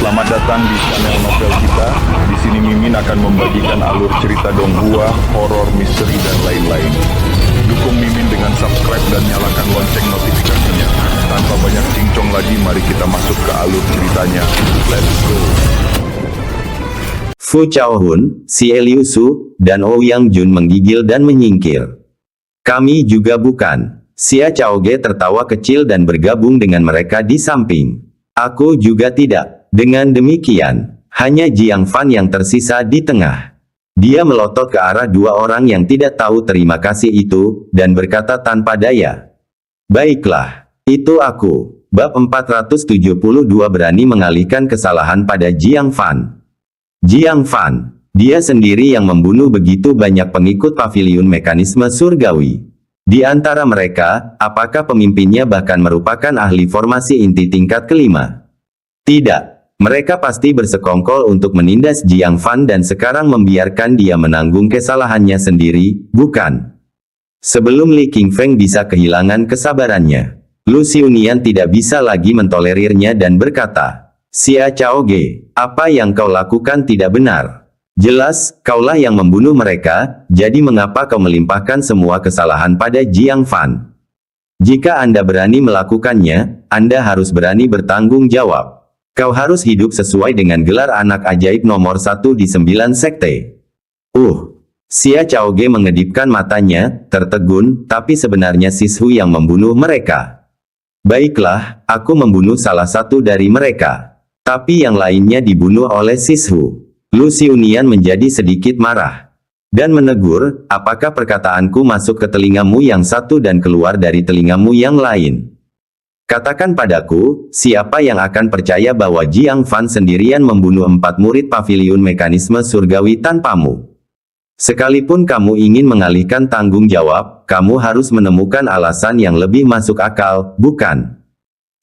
Selamat datang di channel novel kita. Di sini Mimin akan membagikan alur cerita donghua, horor, misteri, dan lain-lain. Dukung Mimin dengan subscribe dan nyalakan lonceng notifikasinya. Tanpa banyak cincong lagi, mari kita masuk ke alur ceritanya. Let's go! Fu Chaohun, Xie Liu Su, dan Ouyang Jun menggigil dan menyingkir. Kami juga bukan. Xia Chaoge tertawa kecil dan bergabung dengan mereka di samping. Aku juga tidak. Dengan demikian, hanya Jiang Fan yang tersisa di tengah. Dia melotot ke arah dua orang yang tidak tahu terima kasih itu, dan berkata tanpa daya. Baiklah, itu aku. Bab 472 berani mengalihkan kesalahan pada Jiang Fan. Jiang Fan, dia sendiri yang membunuh begitu banyak pengikut paviliun mekanisme surgawi. Di antara mereka, apakah pemimpinnya bahkan merupakan ahli formasi inti tingkat kelima? Tidak. Mereka pasti bersekongkol untuk menindas Jiang Fan dan sekarang membiarkan dia menanggung kesalahannya sendiri, bukan? Sebelum Li Qingfeng bisa kehilangan kesabarannya, Lu Xiunian tidak bisa lagi mentolerirnya dan berkata, Xia Chaoge, apa yang kau lakukan tidak benar. Jelas, kaulah yang membunuh mereka, jadi mengapa kau melimpahkan semua kesalahan pada Jiang Fan? Jika Anda berani melakukannya, Anda harus berani bertanggung jawab. Kau harus hidup sesuai dengan gelar anak ajaib nomor 1 di 9 sekte. Xia Chaoge mengedipkan matanya, tertegun, tapi sebenarnya Sishu yang membunuh mereka. Baiklah, aku membunuh salah satu dari mereka. Tapi yang lainnya dibunuh oleh Sishu. Lu Xiunian menjadi sedikit marah. Dan menegur, apakah perkataanku masuk ke telingamu yang satu dan keluar dari telingamu yang lain? Katakan padaku, siapa yang akan percaya bahwa Jiang Fan sendirian membunuh 4 murid paviliun mekanisme surgawi tanpamu? Sekalipun kamu ingin mengalihkan tanggung jawab, kamu harus menemukan alasan yang lebih masuk akal, bukan?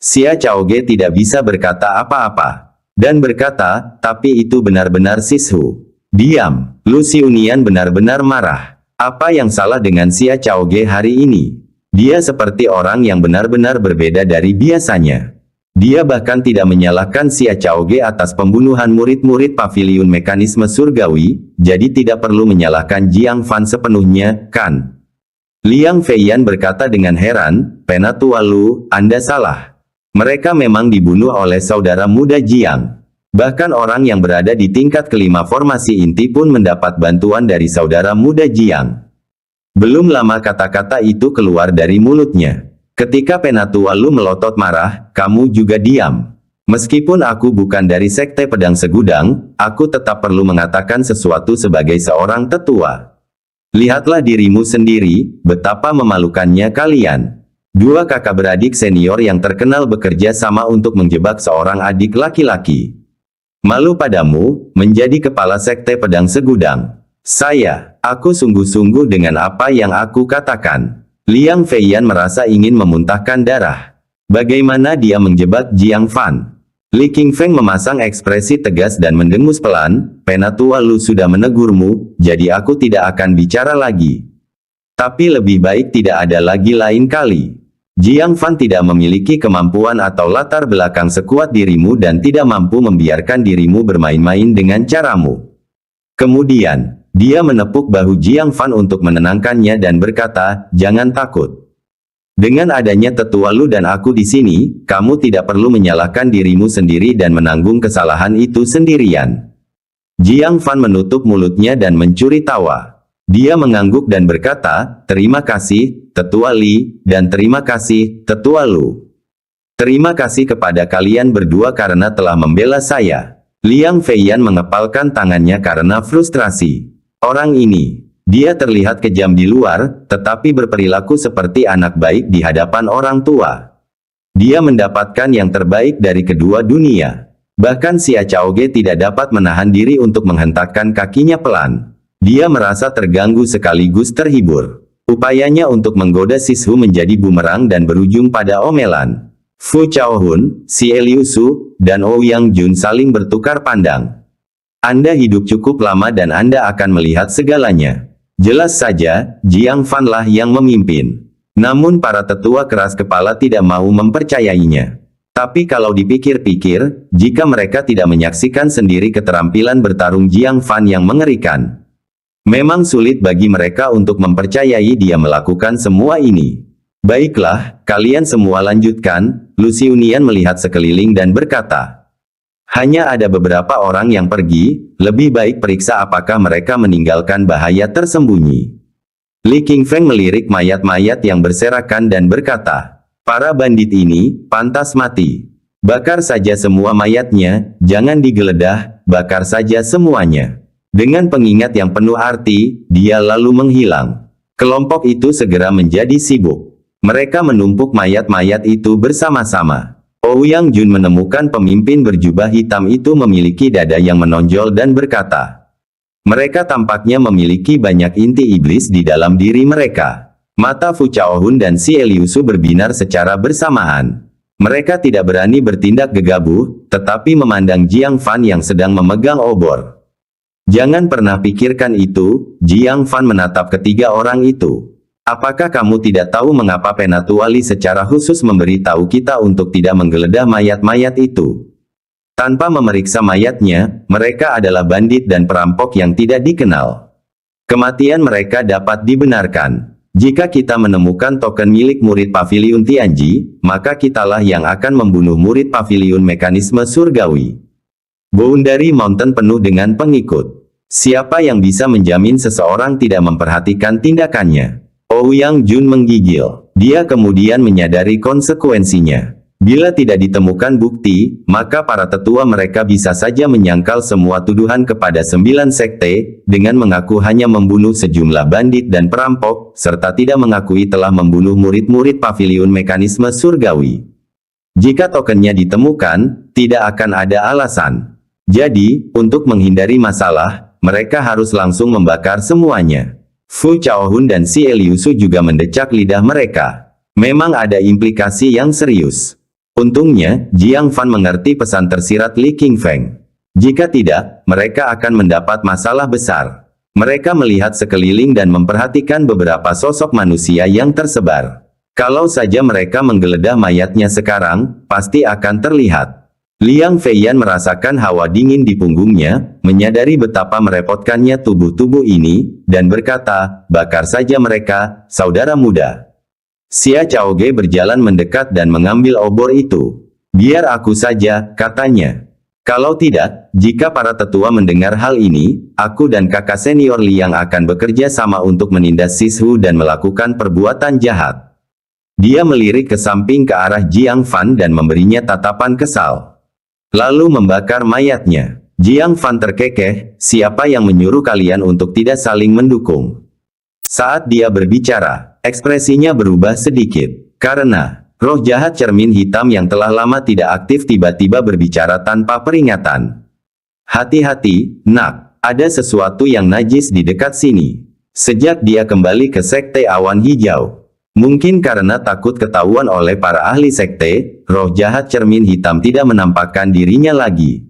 Xia Chaoge tidak bisa berkata apa-apa. Dan berkata, tapi itu benar-benar Sishu. Diam, Lu Xiunian benar-benar marah. Apa yang salah dengan Xia Chaoge hari ini? Dia seperti orang yang benar-benar berbeda dari biasanya. Dia bahkan tidak menyalahkan Xia Chaoge atas pembunuhan murid-murid paviliun mekanisme surgawi, jadi tidak perlu menyalahkan Jiang Fan sepenuhnya, kan? Liang Feiyan berkata dengan heran, Penatua Lu, Anda salah. Mereka memang dibunuh oleh saudara muda Jiang. Bahkan orang yang berada di tingkat kelima formasi inti pun mendapat bantuan dari saudara muda Jiang. Belum lama kata-kata itu keluar dari mulutnya. Ketika Penatua Lu melotot marah, kamu juga diam. Meskipun aku bukan dari sekte pedang segudang, aku tetap perlu mengatakan sesuatu sebagai seorang tetua. Lihatlah dirimu sendiri, betapa memalukannya kalian. Dua kakak beradik senior yang terkenal bekerja sama untuk menjebak seorang adik laki-laki. Malu padamu, menjadi kepala sekte pedang segudang. Aku sungguh-sungguh dengan apa yang aku katakan. Liang Feiyan merasa ingin memuntahkan darah. Bagaimana dia menjebak Jiang Fan? Li Qingfeng memasang ekspresi tegas dan mendengus pelan, Penatua Lu sudah menegurmu, jadi aku tidak akan bicara lagi. Tapi lebih baik tidak ada lagi lain kali. Jiang Fan tidak memiliki kemampuan atau latar belakang sekuat dirimu dan tidak mampu membiarkan dirimu bermain-main dengan caramu. Kemudian, dia menepuk bahu Jiang Fan untuk menenangkannya dan berkata, jangan takut. Dengan adanya tetua Lu dan aku di sini, kamu tidak perlu menyalahkan dirimu sendiri dan menanggung kesalahan itu sendirian. Jiang Fan menutup mulutnya dan mencuri tawa. Dia mengangguk dan berkata, terima kasih, tetua Li, dan terima kasih, tetua Lu. Terima kasih kepada kalian berdua karena telah membela saya. Liang Feiyan mengepalkan tangannya karena frustrasi. Orang ini, dia terlihat kejam di luar, tetapi berperilaku seperti anak baik di hadapan orang tua. Dia mendapatkan yang terbaik dari kedua dunia. Bahkan Xia Chaoge tidak dapat menahan diri untuk menghentakkan kakinya pelan. Dia merasa terganggu sekaligus terhibur. Upayanya untuk menggoda Sishu menjadi bumerang dan berujung pada omelan. Fu Chaohun, Xie Liu Su, dan Ouyang Jun saling bertukar pandang. Anda hidup cukup lama dan Anda akan melihat segalanya. Jelas saja, Jiang Fan lah yang memimpin. Namun para tetua keras kepala tidak mau mempercayainya. Tapi kalau dipikir-pikir, jika mereka tidak menyaksikan sendiri keterampilan bertarung Jiang Fan yang mengerikan, memang sulit bagi mereka untuk mempercayai dia melakukan semua ini. Baiklah, kalian semua lanjutkan. Lu Xiaonian melihat sekeliling dan berkata, hanya ada beberapa orang yang pergi, lebih baik periksa apakah mereka meninggalkan bahaya tersembunyi. Li Qingfeng melirik mayat-mayat yang berserakan dan berkata, para bandit ini pantas mati. Bakar saja semua mayatnya, jangan digeledah, bakar saja semuanya. Dengan pengingat yang penuh arti, dia lalu menghilang. Kelompok itu segera menjadi sibuk. Mereka menumpuk mayat-mayat itu bersama-sama. Ouyang Jun menemukan pemimpin berjubah hitam itu memiliki dada yang menonjol dan berkata, mereka tampaknya memiliki banyak inti iblis di dalam diri mereka. Mata Fu Chaohun dan Xie Liusu berbinar secara bersamaan. Mereka tidak berani bertindak gegabah, tetapi memandang Jiang Fan yang sedang memegang obor. Jangan pernah pikirkan itu, Jiang Fan menatap ketiga orang itu. Apakah kamu tidak tahu mengapa Penatuali secara khusus memberitahu kita untuk tidak menggeledah mayat-mayat itu? Tanpa memeriksa mayatnya, mereka adalah bandit dan perampok yang tidak dikenal. Kematian mereka dapat dibenarkan. Jika kita menemukan token milik murid Paviliun Tianji, maka kitalah yang akan membunuh murid Paviliun Mekanisme Surgawi. Boundary Mountain penuh dengan pengikut. Siapa yang bisa menjamin seseorang tidak memperhatikan tindakannya? Ouyang Jun menggigil. Dia kemudian menyadari konsekuensinya. Bila tidak ditemukan bukti, maka para tetua mereka bisa saja menyangkal semua tuduhan kepada 9 sekte, dengan mengaku hanya membunuh sejumlah bandit dan perampok, serta tidak mengakui telah membunuh murid-murid Paviliun Mekanisme Surgawi. Jika tokennya ditemukan, tidak akan ada alasan. Jadi, untuk menghindari masalah, mereka harus langsung membakar semuanya. Fu Chaohun dan Xie Liusu juga mendecak lidah mereka. Memang ada implikasi yang serius. Untungnya, Jiang Fan mengerti pesan tersirat Li Qingfeng. Jika tidak, mereka akan mendapat masalah besar. Mereka melihat sekeliling dan memperhatikan beberapa sosok manusia yang tersebar. Kalau saja mereka menggeledah mayatnya sekarang, pasti akan terlihat. Liang Feiyan merasakan hawa dingin di punggungnya, menyadari betapa merepotkannya tubuh-tubuh ini, dan berkata, bakar saja mereka, saudara muda. Xia Chaoge berjalan mendekat dan mengambil obor itu. Biar aku saja, katanya. Kalau tidak, jika para tetua mendengar hal ini, aku dan kakak senior Liang akan bekerja sama untuk menindas Sishu dan melakukan perbuatan jahat. Dia melirik ke samping ke arah Jiang Fan dan memberinya tatapan kesal. Lalu membakar mayatnya. Jiang Fan terkekeh, siapa yang menyuruh kalian untuk tidak saling mendukung? Saat dia berbicara, ekspresinya berubah sedikit. Karena, roh jahat cermin hitam yang telah lama tidak aktif tiba-tiba berbicara tanpa peringatan. Hati-hati, nak. Ada sesuatu yang najis di dekat sini. Sejak dia kembali ke Sekte Awan Hijau. Mungkin karena takut ketahuan oleh para ahli sekte, roh jahat cermin hitam tidak menampakkan dirinya lagi.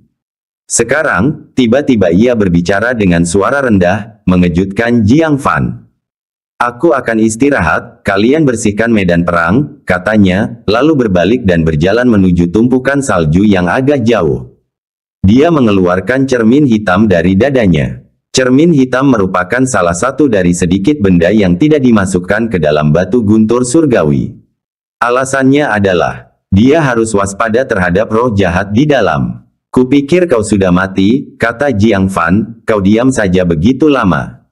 Sekarang, tiba-tiba ia berbicara dengan suara rendah, mengejutkan Jiang Fan. Aku akan istirahat, kalian bersihkan medan perang, katanya, lalu berbalik dan berjalan menuju tumpukan salju yang agak jauh. Dia mengeluarkan cermin hitam dari dadanya. Cermin hitam merupakan salah satu dari sedikit benda yang tidak dimasukkan ke dalam batu guntur surgawi. Alasannya adalah, dia harus waspada terhadap roh jahat di dalam. Kupikir kau sudah mati, kata Jiang Fan, kau diam saja begitu lama.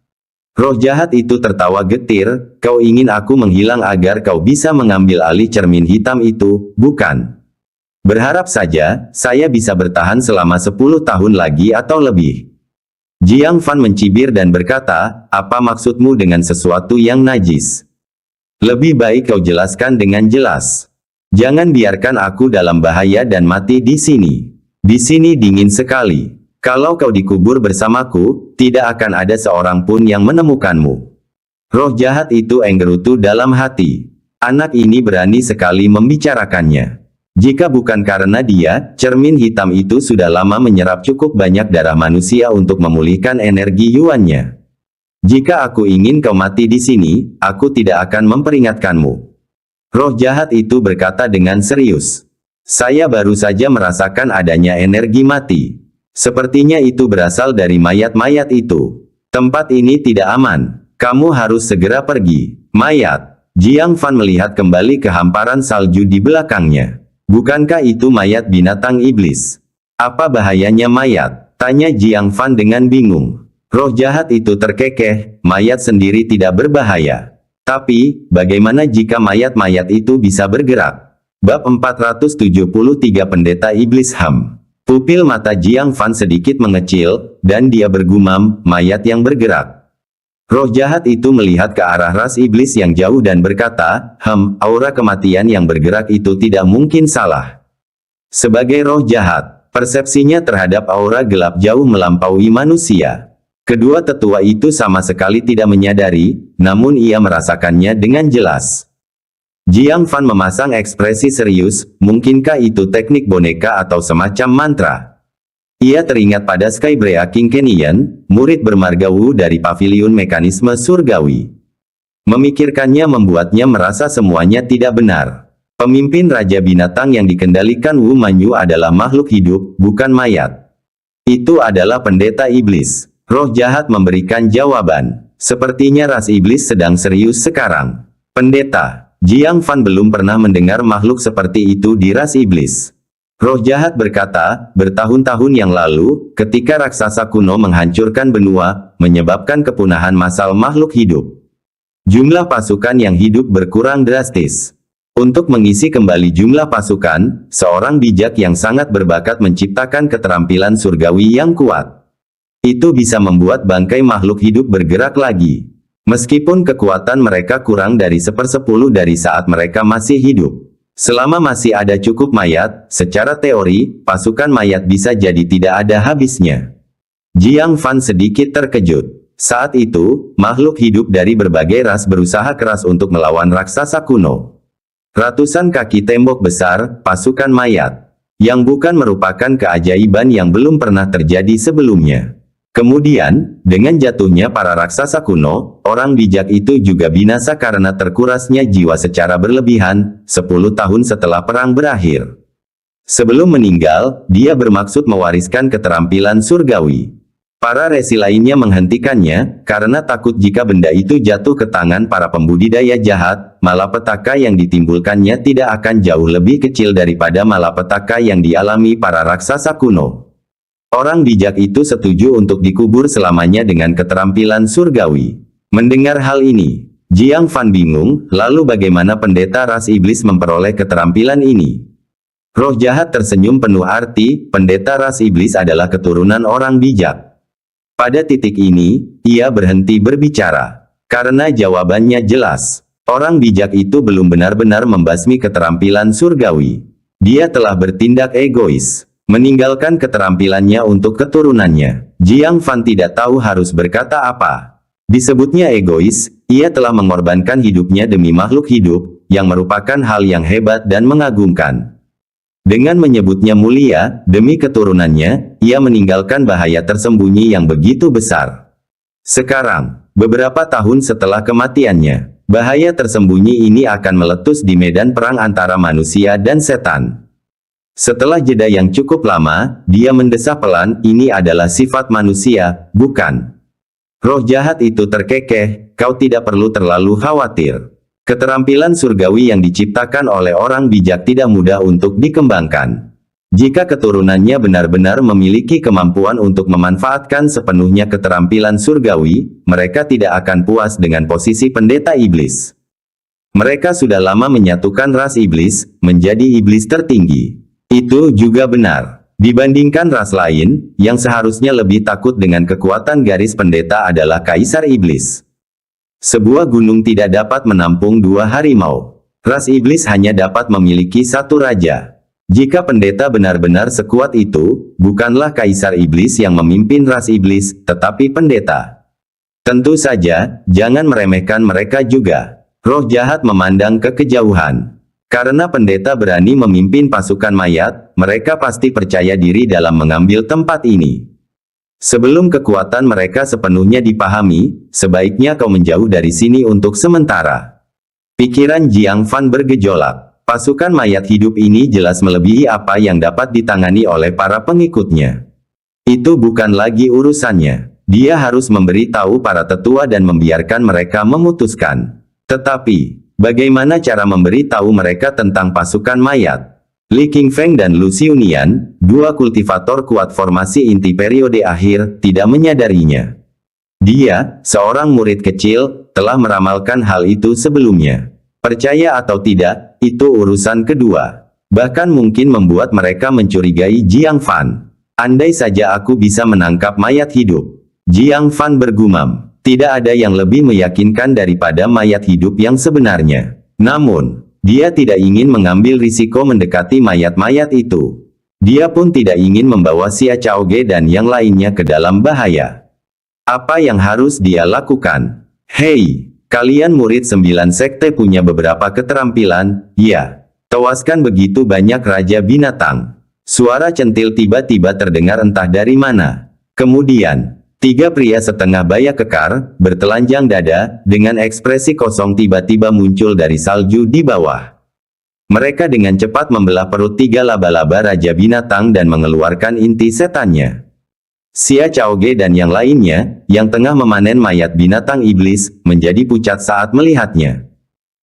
Roh jahat itu tertawa getir, kau ingin aku menghilang agar kau bisa mengambil alih cermin hitam itu, bukan? Berharap saja, saya bisa bertahan selama 10 tahun lagi atau lebih. Jiang Fan mencibir dan berkata, apa maksudmu dengan sesuatu yang najis? Lebih baik kau jelaskan dengan jelas. Jangan biarkan aku dalam bahaya dan mati di sini. Di sini dingin sekali. Kalau kau dikubur bersamaku, tidak akan ada seorang pun yang menemukanmu. Roh jahat itu enggerutu dalam hati. Anak ini berani sekali membicarakannya. Jika bukan karena dia, cermin hitam itu sudah lama menyerap cukup banyak darah manusia untuk memulihkan energi yuannya. Jika aku ingin kau mati di sini, aku tidak akan memperingatkanmu. Roh jahat itu berkata dengan serius. Saya baru saja merasakan adanya energi mati. Sepertinya itu berasal dari mayat-mayat itu. Tempat ini tidak aman. Kamu harus segera pergi. Mayat. Jiang Fan melihat kembali ke hamparan salju di belakangnya. Bukankah itu mayat binatang iblis? Apa bahayanya mayat? Tanya Jiang Fan dengan bingung. Roh jahat itu terkekeh, mayat sendiri tidak berbahaya. Tapi, bagaimana jika mayat-mayat itu bisa bergerak? Bab 473 Pendeta Iblis Ham. Pupil mata Jiang Fan sedikit mengecil, dan dia bergumam, mayat yang bergerak. Roh jahat itu melihat ke arah ras iblis yang jauh dan berkata, aura kematian yang bergerak itu tidak mungkin salah. Sebagai roh jahat, persepsinya terhadap aura gelap jauh melampaui manusia. Kedua tetua itu sama sekali tidak menyadari, namun ia merasakannya dengan jelas. Jiang Fan memasang ekspresi serius, mungkinkah itu teknik boneka atau semacam mantra? Ia teringat pada Skybrea King Kenyan, murid bermarga Wu dari paviliun mekanisme surgawi. Memikirkannya membuatnya merasa semuanya tidak benar. Pemimpin Raja Binatang yang dikendalikan Wu Manyu adalah makhluk hidup, bukan mayat. Itu adalah pendeta iblis. Roh jahat memberikan jawaban. Sepertinya ras iblis sedang serius sekarang. Pendeta, Jiang Fan belum pernah mendengar makhluk seperti itu di ras iblis. Roh jahat berkata, bertahun-tahun yang lalu, ketika raksasa kuno menghancurkan benua, menyebabkan kepunahan massal makhluk hidup. Jumlah pasukan yang hidup berkurang drastis. Untuk mengisi kembali jumlah pasukan, seorang bijak yang sangat berbakat menciptakan keterampilan surgawi yang kuat. Itu bisa membuat bangkai makhluk hidup bergerak lagi. Meskipun kekuatan mereka kurang dari 1/10 dari saat mereka masih hidup. Selama masih ada cukup mayat, secara teori, pasukan mayat bisa jadi tidak ada habisnya. Jiang Fan sedikit terkejut. Saat itu, makhluk hidup dari berbagai ras berusaha keras untuk melawan raksasa kuno. Ratusan kaki tembok besar, pasukan mayat. Yang bukan merupakan keajaiban yang belum pernah terjadi sebelumnya. Kemudian, dengan jatuhnya para raksasa kuno, orang bijak itu juga binasa karena terkurasnya jiwa secara berlebihan, 10 tahun setelah perang berakhir. Sebelum meninggal, dia bermaksud mewariskan keterampilan surgawi. Para resi lainnya menghentikannya, karena takut jika benda itu jatuh ke tangan para pembudidaya jahat, malapetaka yang ditimbulkannya tidak akan jauh lebih kecil daripada malapetaka yang dialami para raksasa kuno. Orang bijak itu setuju untuk dikubur selamanya dengan keterampilan surgawi. Mendengar hal ini, Jiang Fan bingung, lalu bagaimana pendeta ras iblis memperoleh keterampilan ini? Roh jahat tersenyum penuh arti, pendeta ras iblis adalah keturunan orang bijak. Pada titik ini, ia berhenti berbicara. Karena jawabannya jelas. Orang bijak itu belum benar-benar membasmi keterampilan surgawi. Dia telah bertindak egois. Meninggalkan keterampilannya untuk keturunannya. Jiang Fan tidak tahu harus berkata apa. Disebutnya egois, ia telah mengorbankan hidupnya demi makhluk hidup, yang merupakan hal yang hebat dan mengagumkan. Dengan menyebutnya mulia, demi keturunannya, ia meninggalkan bahaya tersembunyi yang begitu besar. Sekarang, beberapa tahun setelah kematiannya, bahaya tersembunyi ini akan meletus di medan perang antara manusia dan setan. Setelah jeda yang cukup lama, dia mendesah pelan, ini adalah sifat manusia, bukan? Roh jahat itu terkekeh, kau tidak perlu terlalu khawatir. Keterampilan surgawi yang diciptakan oleh orang bijak tidak mudah untuk dikembangkan. Jika keturunannya benar-benar memiliki kemampuan untuk memanfaatkan sepenuhnya keterampilan surgawi, mereka tidak akan puas dengan posisi pendeta iblis. Mereka sudah lama menyatukan ras iblis, menjadi iblis tertinggi. Itu juga benar. Dibandingkan ras lain, yang seharusnya lebih takut dengan kekuatan garis pendeta adalah Kaisar Iblis. Sebuah gunung tidak dapat menampung 2 harimau. Ras iblis hanya dapat memiliki 1 raja. Jika pendeta benar-benar sekuat itu, bukanlah Kaisar Iblis yang memimpin ras iblis, tetapi pendeta. Tentu saja, jangan meremehkan mereka juga. Roh jahat memandang ke kejauhan. Karena pendeta berani memimpin pasukan mayat, mereka pasti percaya diri dalam mengambil tempat ini. Sebelum kekuatan mereka sepenuhnya dipahami, sebaiknya kau menjauh dari sini untuk sementara. Pikiran Jiang Fan bergejolak. Pasukan mayat hidup ini jelas melebihi apa yang dapat ditangani oleh para pengikutnya. Itu bukan lagi urusannya. Dia harus memberi tahu para tetua dan membiarkan mereka memutuskan. Tetapi, bagaimana cara memberi tahu mereka tentang pasukan mayat? Li Qingfeng dan Lu Xiunian, dua kultivator kuat formasi inti periode akhir, tidak menyadarinya. Dia, seorang murid kecil, telah meramalkan hal itu sebelumnya. Percaya atau tidak, itu urusan kedua. Bahkan mungkin membuat mereka mencurigai Jiang Fan. Andai saja aku bisa menangkap mayat hidup. Jiang Fan bergumam. Tidak ada yang lebih meyakinkan daripada mayat hidup yang sebenarnya. Namun, dia tidak ingin mengambil risiko mendekati mayat-mayat itu. Dia pun tidak ingin membawa Xia Chaoge dan yang lainnya ke dalam bahaya. Apa yang harus dia lakukan? Hei, kalian murid 9 sekte punya beberapa keterampilan, ya. Tewaskan begitu banyak raja binatang. Suara centil tiba-tiba terdengar entah dari mana. Kemudian, 3 pria setengah baya kekar, bertelanjang dada, dengan ekspresi kosong tiba-tiba muncul dari salju di bawah. Mereka dengan cepat membelah perut 3 laba-laba raja binatang dan mengeluarkan inti setannya. Xia Chaoge dan yang lainnya, yang tengah memanen mayat binatang iblis, menjadi pucat saat melihatnya.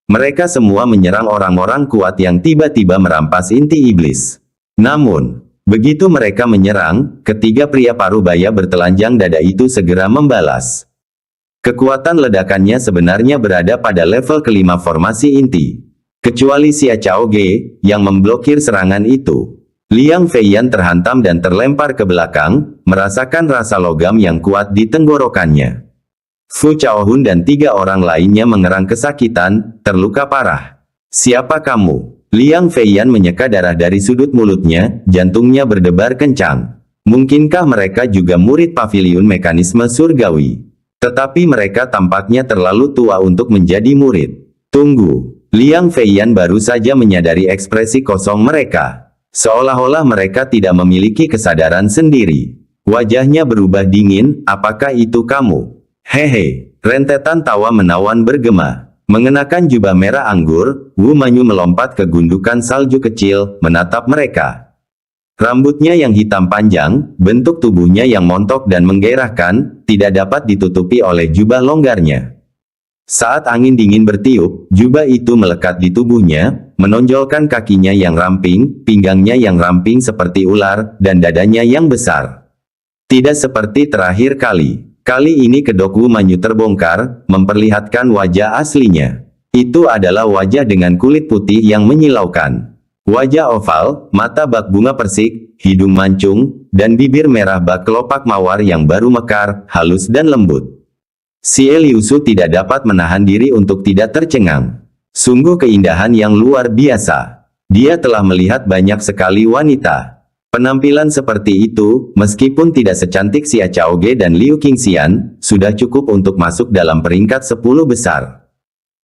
Mereka semua menyerang orang-orang kuat yang tiba-tiba merampas inti iblis. Namun, begitu mereka menyerang, ketiga pria parubaya bertelanjang dada itu segera membalas. Kekuatan ledakannya sebenarnya berada pada level kelima formasi inti. Kecuali Xia Chaoge, yang memblokir serangan itu. Liang Feiyan terhantam dan terlempar ke belakang, merasakan rasa logam yang kuat di tenggorokannya. Fu Chaohun dan 3 orang lainnya mengerang kesakitan, terluka parah. Siapa kamu? Liang Feiyan menyeka darah dari sudut mulutnya, jantungnya berdebar kencang. Mungkinkah mereka juga murid paviliun mekanisme surgawi? Tetapi mereka tampaknya terlalu tua untuk menjadi murid. Tunggu, Liang Feiyan baru saja menyadari ekspresi kosong mereka. Seolah-olah mereka tidak memiliki kesadaran sendiri. Wajahnya berubah dingin, apakah itu kamu? Hehe, rentetan tawa menawan bergema. Mengenakan jubah merah anggur, Wu Manyu melompat ke gundukan salju kecil, menatap mereka. Rambutnya yang hitam panjang, bentuk tubuhnya yang montok dan menggairahkan, tidak dapat ditutupi oleh jubah longgarnya. Saat angin dingin bertiup, jubah itu melekat di tubuhnya, menonjolkan kakinya yang ramping, pinggangnya yang ramping seperti ular, dan dadanya yang besar. Tidak seperti terakhir kali. Kali ini kedok Wu Manyu terbongkar, memperlihatkan wajah aslinya. Itu adalah wajah dengan kulit putih yang menyilaukan. Wajah oval, mata bak bunga persik, hidung mancung, dan bibir merah bak kelopak mawar yang baru mekar, halus dan lembut. Xie Liusu tidak dapat menahan diri untuk tidak tercengang. Sungguh keindahan yang luar biasa. Dia telah melihat banyak sekali wanita. Penampilan seperti itu, meskipun tidak secantik Xia Chaoge dan Liu Qingxian, sudah cukup untuk masuk dalam peringkat 10 besar.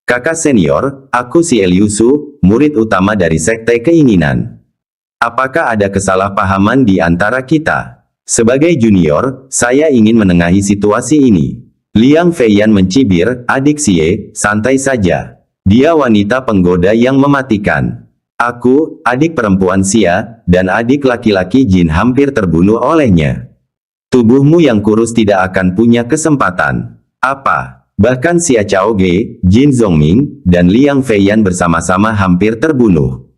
Kakak senior, aku Xie Liusu, murid utama dari Sekte Keinginan. Apakah ada kesalahpahaman di antara kita? Sebagai junior, saya ingin menengahi situasi ini. Liang Feiyan mencibir, adik Xie, santai saja. Dia wanita penggoda yang mematikan. Aku, adik perempuan Xia, dan adik laki-laki Jin hampir terbunuh olehnya. Tubuhmu yang kurus tidak akan punya kesempatan. Apa? Bahkan Xia Chaoge, Jin Zongming, dan Liang Feiyan bersama-sama hampir terbunuh.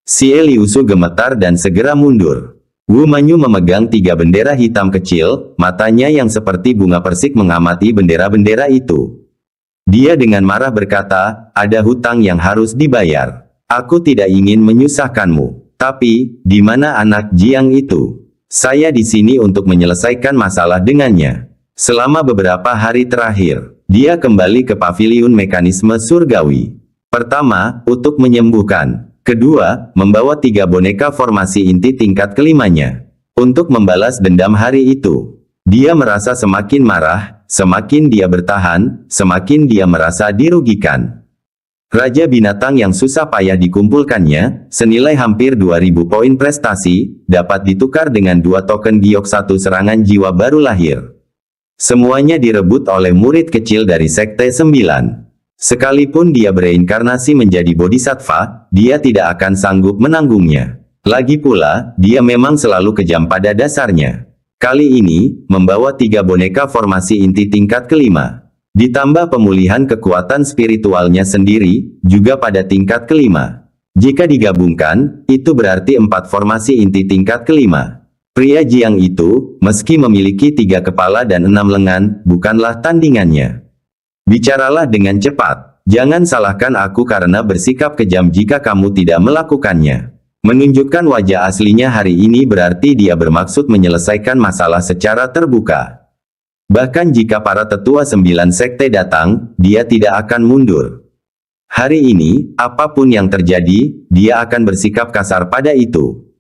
Xie Liusu gemetar dan segera mundur. Wu Manyu memegang 3 bendera hitam kecil, matanya yang seperti bunga persik mengamati bendera-bendera itu. Dia dengan marah berkata, ada hutang yang harus dibayar. Aku tidak ingin menyusahkanmu. Tapi, di mana anak Jiang itu? Saya di sini untuk menyelesaikan masalah dengannya. Selama beberapa hari terakhir, dia kembali ke paviliun mekanisme surgawi. Pertama, untuk menyembuhkan. Kedua, membawa 3 boneka formasi inti tingkat kelimanya. Untuk membalas dendam hari itu. Dia merasa semakin marah, semakin dia bertahan, semakin dia merasa dirugikan. Raja binatang yang susah payah dikumpulkannya, senilai hampir 2000 poin prestasi, dapat ditukar dengan 2 token giok 1 serangan jiwa baru lahir. Semuanya direbut oleh murid kecil dari Sekte 9. Sekalipun dia bereinkarnasi menjadi bodhisattva, dia tidak akan sanggup menanggungnya. Lagi pula, dia memang selalu kejam pada dasarnya. Kali ini, membawa 3 boneka formasi inti tingkat kelima. Ditambah pemulihan kekuatan spiritualnya sendiri, juga pada tingkat kelima. Jika digabungkan, itu berarti 4 formasi inti tingkat kelima. Pria Jiang itu, meski memiliki 3 kepala dan 6 lengan, bukanlah tandingannya. Bicaralah dengan cepat. Jangan salahkan aku karena bersikap kejam jika kamu tidak melakukannya. Menunjukkan wajah aslinya hari ini berarti dia bermaksud menyelesaikan masalah secara terbuka. Bahkan jika para tetua 9 sekte datang, dia tidak akan mundur. Hari ini, apapun yang terjadi, dia akan bersikap kasar pada itu.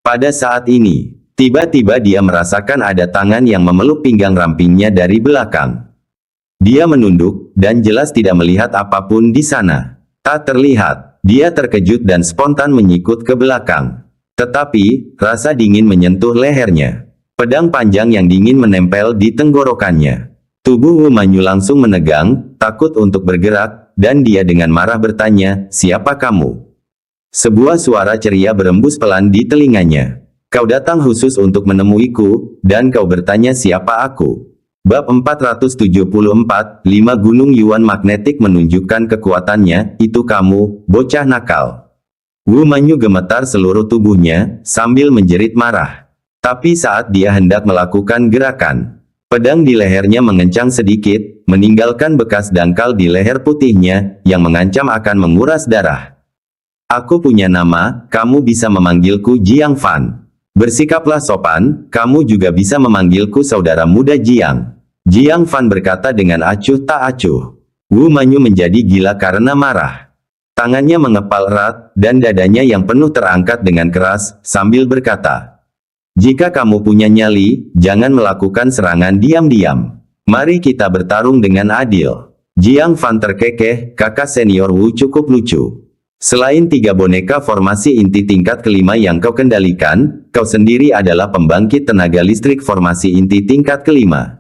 Pada saat ini, tiba-tiba dia merasakan ada tangan yang memeluk pinggang rampingnya dari belakang. Dia menunduk, dan jelas tidak melihat apapun di sana. Tak terlihat, dia terkejut dan spontan menyikut ke belakang. Tetapi, rasa dingin menyentuh lehernya. Pedang panjang yang dingin menempel di tenggorokannya. Tubuh Wu Manyu langsung menegang, takut untuk bergerak, dan dia dengan marah bertanya, "Siapa kamu?" Sebuah suara ceria berembus pelan di telinganya. "Kau datang khusus untuk menemuiku, dan kau bertanya siapa aku?" Bab 474, 5 Gunung Yuan Magnetik menunjukkan kekuatannya, "Itu kamu, bocah nakal." Wu Manyu gemetar seluruh tubuhnya, sambil menjerit marah. Tapi saat dia hendak melakukan gerakan, pedang di lehernya mengencang sedikit, meninggalkan bekas dangkal di leher putihnya, yang mengancam akan menguras darah. "Aku punya nama, kamu bisa memanggilku Jiang Fan. Bersikaplah sopan, kamu juga bisa memanggilku saudara muda Jiang." Jiang Fan berkata dengan acuh tak acuh. Wu Manyu menjadi gila karena marah. Tangannya mengepal erat, dan dadanya yang penuh terangkat dengan keras, sambil berkata, "Jika kamu punya nyali, jangan melakukan serangan diam-diam. Mari kita bertarung dengan adil." Jiang Fan terkekeh, "Kakak senior Wu cukup lucu. Selain 3 boneka formasi inti tingkat kelima yang kau kendalikan, kau sendiri adalah pembangkit tenaga listrik formasi inti tingkat kelima.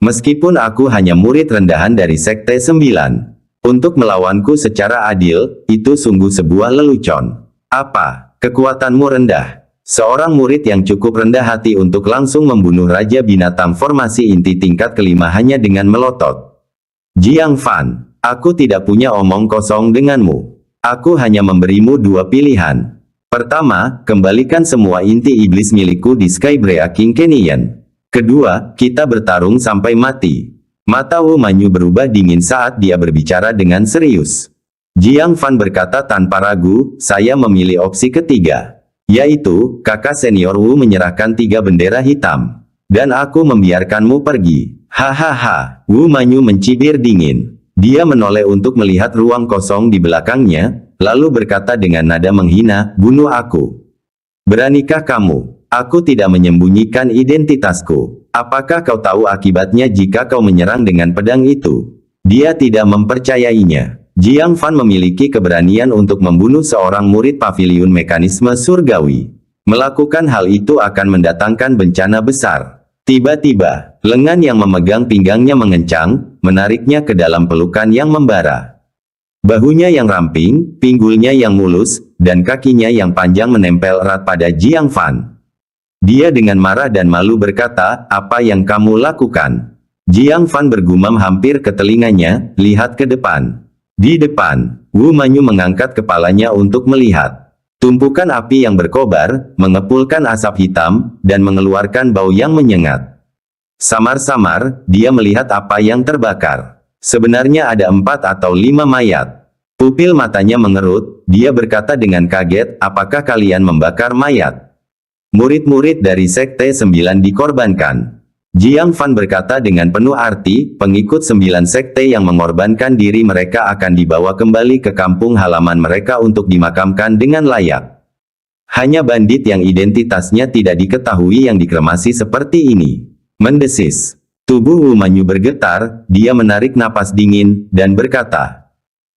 Meskipun aku hanya murid rendahan dari Sekte 9, untuk melawanku secara adil, itu sungguh sebuah lelucon. Apa, kekuatanmu rendah? Seorang murid yang cukup rendah hati untuk langsung membunuh Raja Binatang formasi inti tingkat kelima hanya dengan melotot. Jiang Fan, aku tidak punya omong kosong denganmu. Aku hanya memberimu 2 pilihan. Pertama, kembalikan semua inti iblis milikku di Skybrea King Canyon. Kedua, kita bertarung sampai mati." Mata Wu Manyu berubah dingin saat dia berbicara dengan serius. Jiang Fan berkata tanpa ragu, "Saya memilih opsi ketiga. Yaitu, kakak senior Wu menyerahkan 3 bendera hitam. Dan aku membiarkanmu pergi." Hahaha, Wu Manyu mencibir dingin. Dia menoleh untuk melihat ruang kosong di belakangnya, lalu berkata dengan nada menghina, "Bunuh aku. Beranikah kamu? Aku tidak menyembunyikan identitasku. Apakah kau tahu akibatnya jika kau menyerang dengan pedang itu?" Dia tidak mempercayainya. Jiang Fan memiliki keberanian untuk membunuh seorang murid paviliun mekanisme surgawi. Melakukan hal itu akan mendatangkan bencana besar. Tiba-tiba, lengan yang memegang pinggangnya mengencang, menariknya ke dalam pelukan yang membara. Bahunya yang ramping, pinggulnya yang mulus, dan kakinya yang panjang menempel erat pada Jiang Fan. Dia dengan marah dan malu berkata, "Apa yang kamu lakukan?" Jiang Fan bergumam hampir ke telinganya, "Lihat ke depan." Di depan, Wu Manyu mengangkat kepalanya untuk melihat. Tumpukan api yang berkobar, mengepulkan asap hitam, dan mengeluarkan bau yang menyengat. Samar-samar, dia melihat apa yang terbakar. Sebenarnya ada 4 atau 5 mayat. Pupil matanya mengerut, dia berkata dengan kaget, "Apakah kalian membakar mayat?" Murid-murid dari Sekte 9 dikorbankan. Jiang Fan berkata dengan penuh arti, "Pengikut 9 sekte yang mengorbankan diri mereka akan dibawa kembali ke kampung halaman mereka untuk dimakamkan dengan layak. Hanya bandit yang identitasnya tidak diketahui yang dikremasi seperti ini." Mendesis. Tubuh Wu Manyu bergetar, dia menarik napas dingin, dan berkata,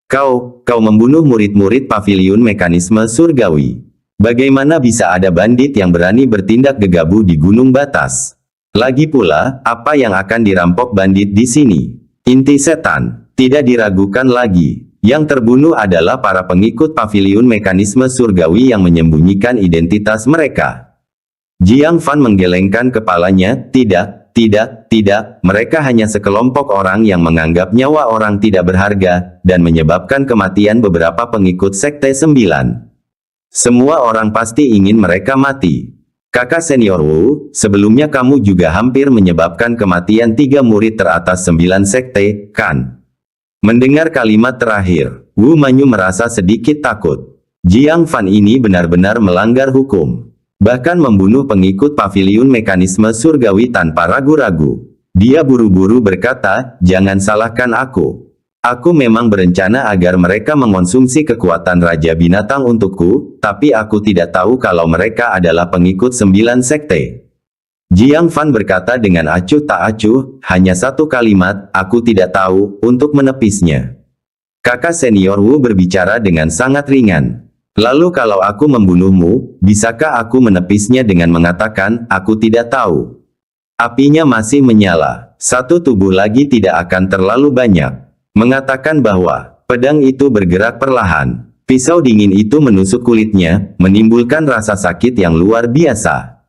Kau membunuh murid-murid paviliun mekanisme surgawi. Bagaimana bisa ada bandit yang berani bertindak gegabah di Gunung Batas? Lagi pula, apa yang akan dirampok bandit di sini? Inti setan. tidak diragukan lagi. Yang terbunuh adalah para pengikut paviliun mekanisme surgawi yang menyembunyikan identitas mereka. Jiang Fan menggelengkan kepalanya, tidak, mereka hanya sekelompok orang yang menganggap nyawa orang tidak berharga, dan menyebabkan kematian beberapa pengikut Sekte 9. Semua orang pasti ingin mereka mati. Kakak senior Wu, sebelumnya kamu juga hampir menyebabkan kematian 3 murid teratas 9 sekte, kan? Mendengar kalimat terakhir, Wu Manyu merasa sedikit takut. Jiang Fan ini benar-benar melanggar hukum. Bahkan membunuh pengikut paviliun mekanisme surgawi tanpa ragu-ragu. Dia buru-buru berkata, jangan salahkan aku. Aku memang berencana agar mereka mengonsumsi kekuatan Raja Binatang untukku, tapi aku tidak tahu kalau mereka adalah pengikut 9 sekte. Jiang Fan berkata dengan acuh tak acuh, hanya satu kalimat, aku tidak tahu, untuk menepisnya. Kakak senior Wu berbicara dengan sangat ringan. Lalu kalau aku membunuhmu, bisakah aku menepisnya dengan mengatakan, aku tidak tahu. Apinya masih menyala, satu tubuh lagi tidak akan terlalu banyak. Mengatakan bahwa, pedang itu bergerak perlahan. Pisau dingin itu menusuk kulitnya, menimbulkan rasa sakit yang luar biasa.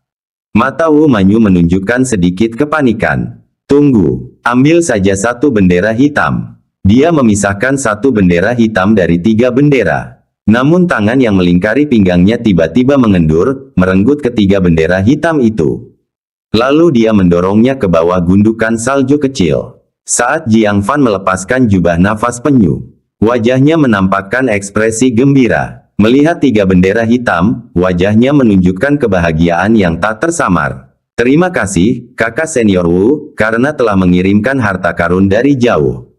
Mata Wu Manyu menunjukkan sedikit kepanikan. Tunggu, ambil saja satu bendera hitam. Dia memisahkan satu bendera hitam dari 3 bendera. Namun tangan yang melingkari pinggangnya tiba-tiba mengendur, merenggut ketiga bendera hitam itu. Lalu dia mendorongnya ke bawah gundukan salju kecil. Saat Jiang Fan melepaskan jubah nafas penyu, wajahnya menampakkan ekspresi gembira. Melihat 3 bendera hitam, wajahnya menunjukkan kebahagiaan yang tak tersamar. Terima kasih, kakak senior Wu, karena telah mengirimkan harta karun dari jauh.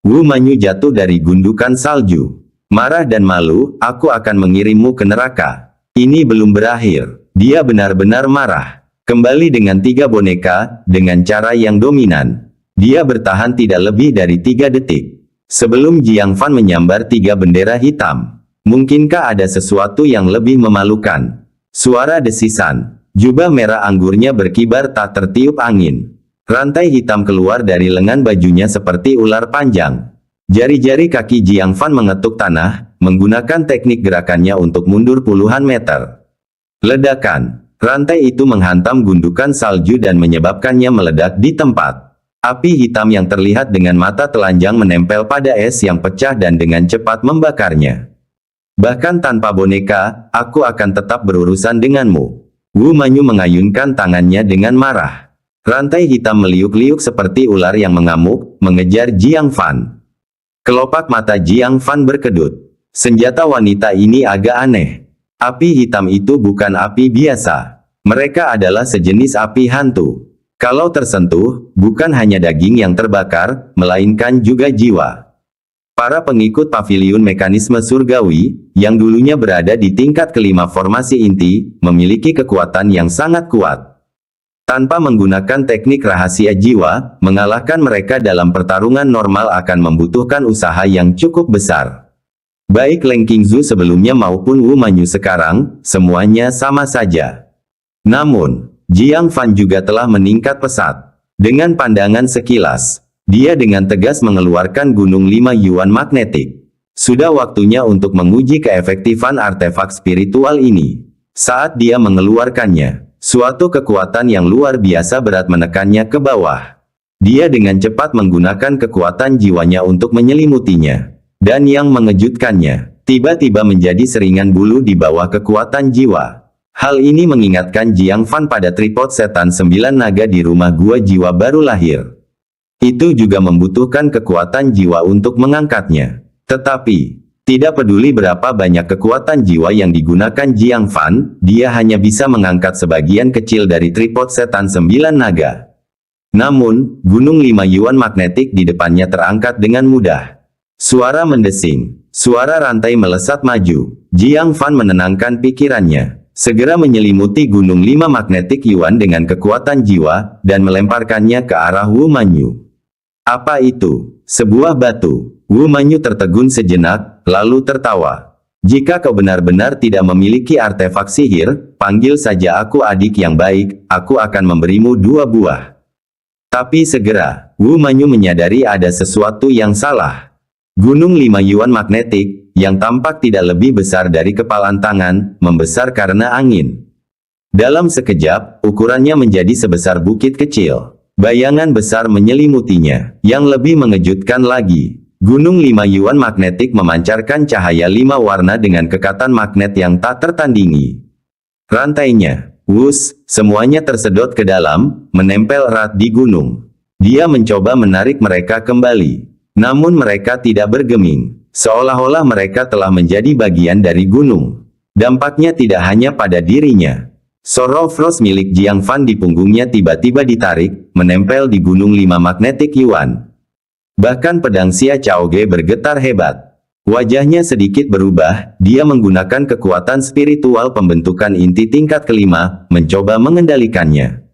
Wu Manyu jatuh dari gundukan salju. Marah dan malu, aku akan mengirimmu ke neraka. Ini belum berakhir. Dia benar-benar marah. Kembali dengan 3 boneka, dengan cara yang dominan. Dia bertahan tidak lebih dari 3 detik. Sebelum Jiang Fan menyambar 3 bendera hitam. Mungkinkah ada sesuatu yang lebih memalukan? Suara desisan. Jubah merah anggurnya berkibar tak tertiup angin. Rantai hitam keluar dari lengan bajunya seperti ular panjang. Jari-jari kaki Jiang Fan mengetuk tanah, menggunakan teknik gerakannya untuk mundur puluhan meter. Ledakan. Rantai itu menghantam gundukan salju dan menyebabkannya meledak di tempat. Api hitam yang terlihat dengan mata telanjang menempel pada es yang pecah dan dengan cepat membakarnya. Bahkan tanpa boneka, aku akan tetap berurusan denganmu. Wu Manyu mengayunkan tangannya dengan marah. Rantai hitam meliuk-liuk seperti ular yang mengamuk, mengejar Jiang Fan. Kelopak mata Jiang Fan berkedut. Senjata wanita ini agak aneh. Api hitam itu bukan api biasa. Mereka adalah sejenis api hantu. Kalau tersentuh, bukan hanya daging yang terbakar, melainkan juga jiwa. Para pengikut paviliun mekanisme surgawi, yang dulunya berada di tingkat kelima formasi inti, memiliki kekuatan yang sangat kuat. Tanpa menggunakan teknik rahasia jiwa, mengalahkan mereka dalam pertarungan normal akan membutuhkan usaha yang cukup besar. Baik Leng Qingzu sebelumnya maupun Wu Manyu sekarang, semuanya sama saja. Namun, Jiang Fan juga telah meningkat pesat. Dengan pandangan sekilas, dia dengan tegas mengeluarkan gunung 5 Yuan magnetik. Sudah waktunya untuk menguji keefektifan artefak spiritual ini. Saat dia mengeluarkannya, suatu kekuatan yang luar biasa berat menekannya ke bawah. Dia dengan cepat menggunakan kekuatan jiwanya untuk menyelimutinya. Dan yang mengejutkannya, tiba-tiba menjadi seringan bulu di bawah kekuatan jiwa. Hal ini mengingatkan Jiang Fan pada tripod setan 9 naga di rumah gua jiwa baru lahir. Itu juga membutuhkan kekuatan jiwa untuk mengangkatnya. Tetapi, tidak peduli berapa banyak kekuatan jiwa yang digunakan Jiang Fan, dia hanya bisa mengangkat sebagian kecil dari tripod setan 9 naga. Namun, gunung 5 Yuan magnetik di depannya terangkat dengan mudah. Suara mendesing, suara rantai melesat maju. Jiang Fan menenangkan pikirannya. Segera menyelimuti gunung 5 magnetik Yuan dengan kekuatan jiwa, dan melemparkannya ke arah Wu Manyu. Apa itu? Sebuah batu. Wu Manyu tertegun sejenak, lalu tertawa. Jika kau benar-benar tidak memiliki artefak sihir, panggil saja aku adik yang baik, aku akan memberimu 2 buah. Tapi segera, Wu Manyu menyadari ada sesuatu yang salah. Gunung 5 Yuan magnetik, yang tampak tidak lebih besar dari kepalan tangan, membesar karena angin. Dalam sekejap, ukurannya menjadi sebesar bukit kecil. Bayangan besar menyelimutinya. Yang lebih mengejutkan lagi, Gunung 5 Yuan magnetik memancarkan cahaya 5 warna dengan kekatan magnet yang tak tertandingi. Rantainya, semuanya tersedot ke dalam, menempel erat di gunung. Dia mencoba menarik mereka kembali. Namun mereka tidak bergeming. Seolah-olah mereka telah menjadi bagian dari gunung. Dampaknya tidak hanya pada dirinya. Sorrow Frost milik Jiang Fan di punggungnya tiba-tiba ditarik, menempel di gunung 5 magnetik Yuan. Bahkan pedang Xia Chaoge bergetar hebat. Wajahnya sedikit berubah, dia menggunakan kekuatan spiritual pembentukan inti tingkat kelima, mencoba mengendalikannya.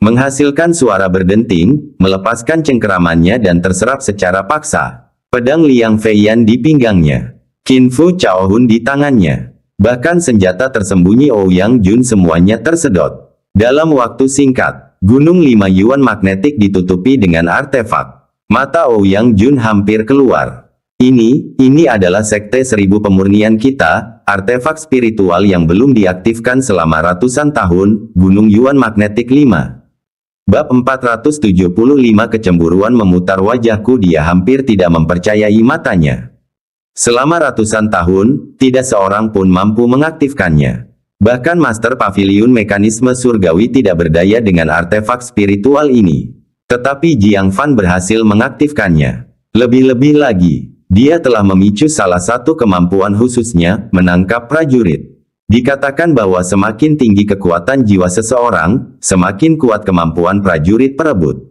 Menghasilkan suara berdenting, melepaskan cengkeramannya dan terserap secara paksa. Pedang Liang Feiyan di pinggangnya. Qin Fu Chaohun di tangannya. Bahkan senjata tersembunyi Ouyang Jun semuanya tersedot. Dalam waktu singkat, Gunung 5 Yuan magnetik ditutupi dengan artefak. Mata Ouyang Jun hampir keluar. Ini adalah Sekte 1000 Pemurnian kita, artefak spiritual yang belum diaktifkan selama ratusan tahun, Gunung Yuan magnetik 5. Bab 475 kecemburuan memutar wajahku. Dia hampir tidak mempercayai matanya. Selama ratusan tahun, tidak seorang pun mampu mengaktifkannya. Bahkan Master Pavilion Mekanisme Surgawi tidak berdaya dengan artefak spiritual ini. Tetapi Jiang Fan berhasil mengaktifkannya. Lebih-lebih lagi, dia telah memicu salah satu kemampuan khususnya, menangkap prajurit. Dikatakan bahwa semakin tinggi kekuatan jiwa seseorang, semakin kuat kemampuan prajurit perebut.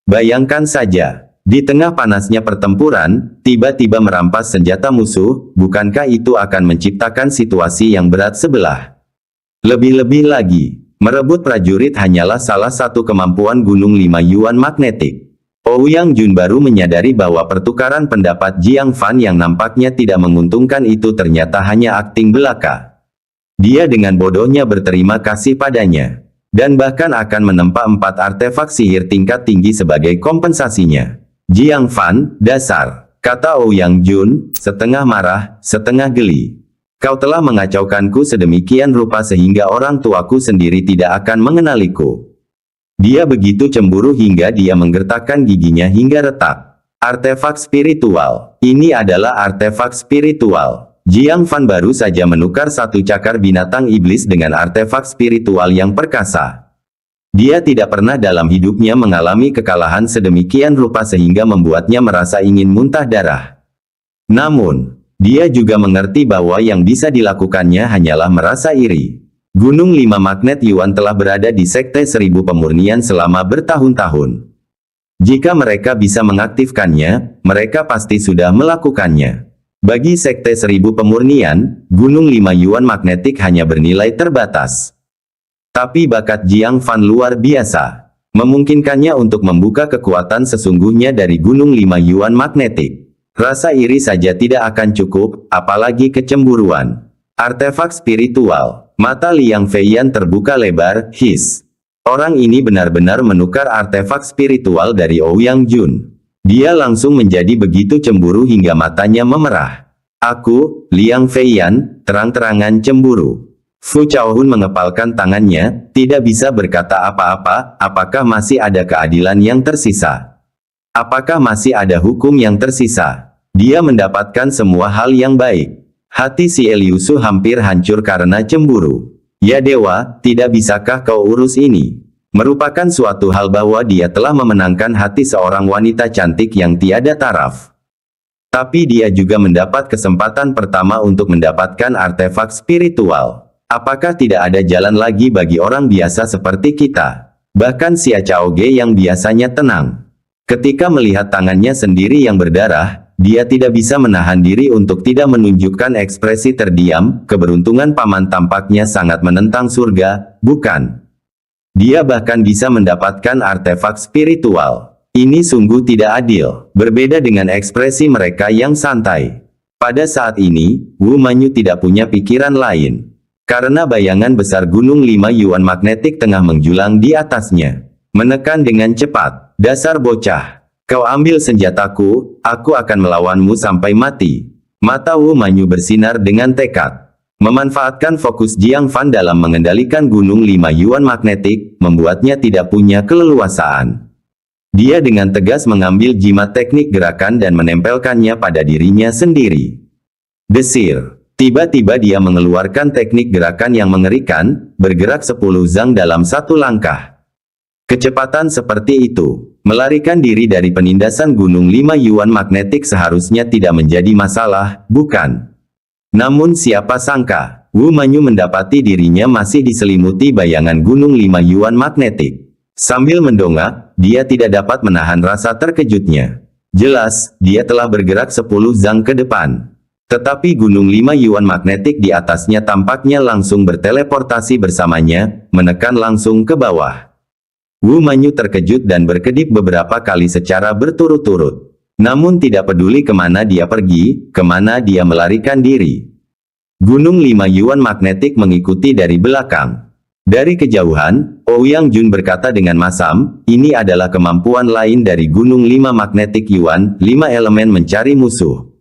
Bayangkan saja, di tengah panasnya pertempuran, tiba-tiba merampas senjata musuh, bukankah itu akan menciptakan situasi yang berat sebelah? Lebih-lebih lagi, merebut prajurit hanyalah salah satu kemampuan Gunung 5 Yuan magnetik. Ouyang Jun baru menyadari bahwa pertukaran pendapat Jiang Fan yang nampaknya tidak menguntungkan itu ternyata hanya akting belaka. Dia dengan bodohnya berterima kasih padanya. Dan bahkan akan menempa 4 artefak sihir tingkat tinggi sebagai kompensasinya. Jiang Fan, dasar, kata Ouyang Jun, setengah marah, setengah geli. Kau telah mengacaukanku sedemikian rupa sehingga orang tuaku sendiri tidak akan mengenaliku. Dia begitu cemburu hingga dia menggertakkan giginya hingga retak. Artefak spiritual. Ini adalah artefak spiritual. Jiang Fan baru saja menukar satu cakar binatang iblis dengan artefak spiritual yang perkasa. Dia tidak pernah dalam hidupnya mengalami kekalahan sedemikian rupa sehingga membuatnya merasa ingin muntah darah. Namun, dia juga mengerti bahwa yang bisa dilakukannya hanyalah merasa iri. Gunung 5 Magnet Yuan telah berada di Sekte 1000 Pemurnian selama bertahun-tahun. Jika mereka bisa mengaktifkannya, mereka pasti sudah melakukannya. Bagi Sekte 1000 Pemurnian, Gunung 5 Yuan magnetik hanya bernilai terbatas. Tapi bakat Jiang Fan luar biasa. Memungkinkannya untuk membuka kekuatan sesungguhnya dari Gunung 5 Yuan magnetik. Rasa iri saja tidak akan cukup, apalagi kecemburuan. Artefak spiritual. Mata Liang Feiyan terbuka lebar, Orang ini benar-benar menukar artefak spiritual dari Ouyang Jun. Dia langsung menjadi begitu cemburu hingga matanya memerah. Aku, Liang Feiyan, terang-terangan cemburu. Fu Chaohun mengepalkan tangannya, tidak bisa berkata apa-apa. Apakah masih ada keadilan yang tersisa? Apakah masih ada hukum yang tersisa? Dia mendapatkan semua hal yang baik. Hati si Eliusu hampir hancur karena cemburu. Ya dewa, tidak bisakah kau urus ini? Merupakan suatu hal bahwa dia telah memenangkan hati seorang wanita cantik yang tiada taraf. Tapi dia juga mendapat kesempatan pertama untuk mendapatkan artefak spiritual. Apakah tidak ada jalan lagi bagi orang biasa seperti kita? Bahkan Xia Chaoge yang biasanya tenang. Ketika melihat tangannya sendiri yang berdarah, dia tidak bisa menahan diri untuk tidak menunjukkan ekspresi terdiam. Keberuntungan paman tampaknya sangat menentang surga, bukan? Dia bahkan bisa mendapatkan artefak spiritual. Ini sungguh tidak adil. Berbeda dengan ekspresi mereka yang santai. Pada saat ini, Wu Manyu tidak punya pikiran lain. Karena bayangan besar Gunung 5 Yuan magnetik tengah menjulang di atasnya. Menekan dengan cepat. dasar bocah. Kau ambil senjataku, aku akan melawanmu sampai mati. Mata Wu Manyu bersinar dengan tekad. Memanfaatkan fokus Jiang Fan dalam mengendalikan Gunung 5 Yuan magnetik, membuatnya tidak punya keleluasaan. Dia dengan tegas mengambil jimat teknik gerakan dan menempelkannya pada dirinya sendiri. Desir. Tiba-tiba dia mengeluarkan teknik gerakan yang mengerikan, bergerak 10 zang dalam satu langkah. Kecepatan seperti itu, melarikan diri dari penindasan Gunung 5 Yuan magnetik seharusnya tidak menjadi masalah, bukan? Namun siapa sangka, Wu Manyu mendapati dirinya masih diselimuti bayangan Gunung 5 Yuan magnetik. Sambil mendongak, dia tidak dapat menahan rasa terkejutnya. Jelas, dia telah bergerak 10 zang ke depan. Tetapi Gunung 5 Yuan magnetik di atasnya tampaknya langsung berteleportasi bersamanya, menekan langsung ke bawah. Wu Manyu terkejut dan berkedip beberapa kali secara berturut-turut. Namun tidak peduli kemana dia pergi, kemana dia melarikan diri. Gunung 5 Yuan magnetik mengikuti dari belakang. Dari kejauhan, Ouyang Jun berkata dengan masam, ini adalah kemampuan lain dari Gunung 5 magnetik Yuan, 5 elemen mencari musuh.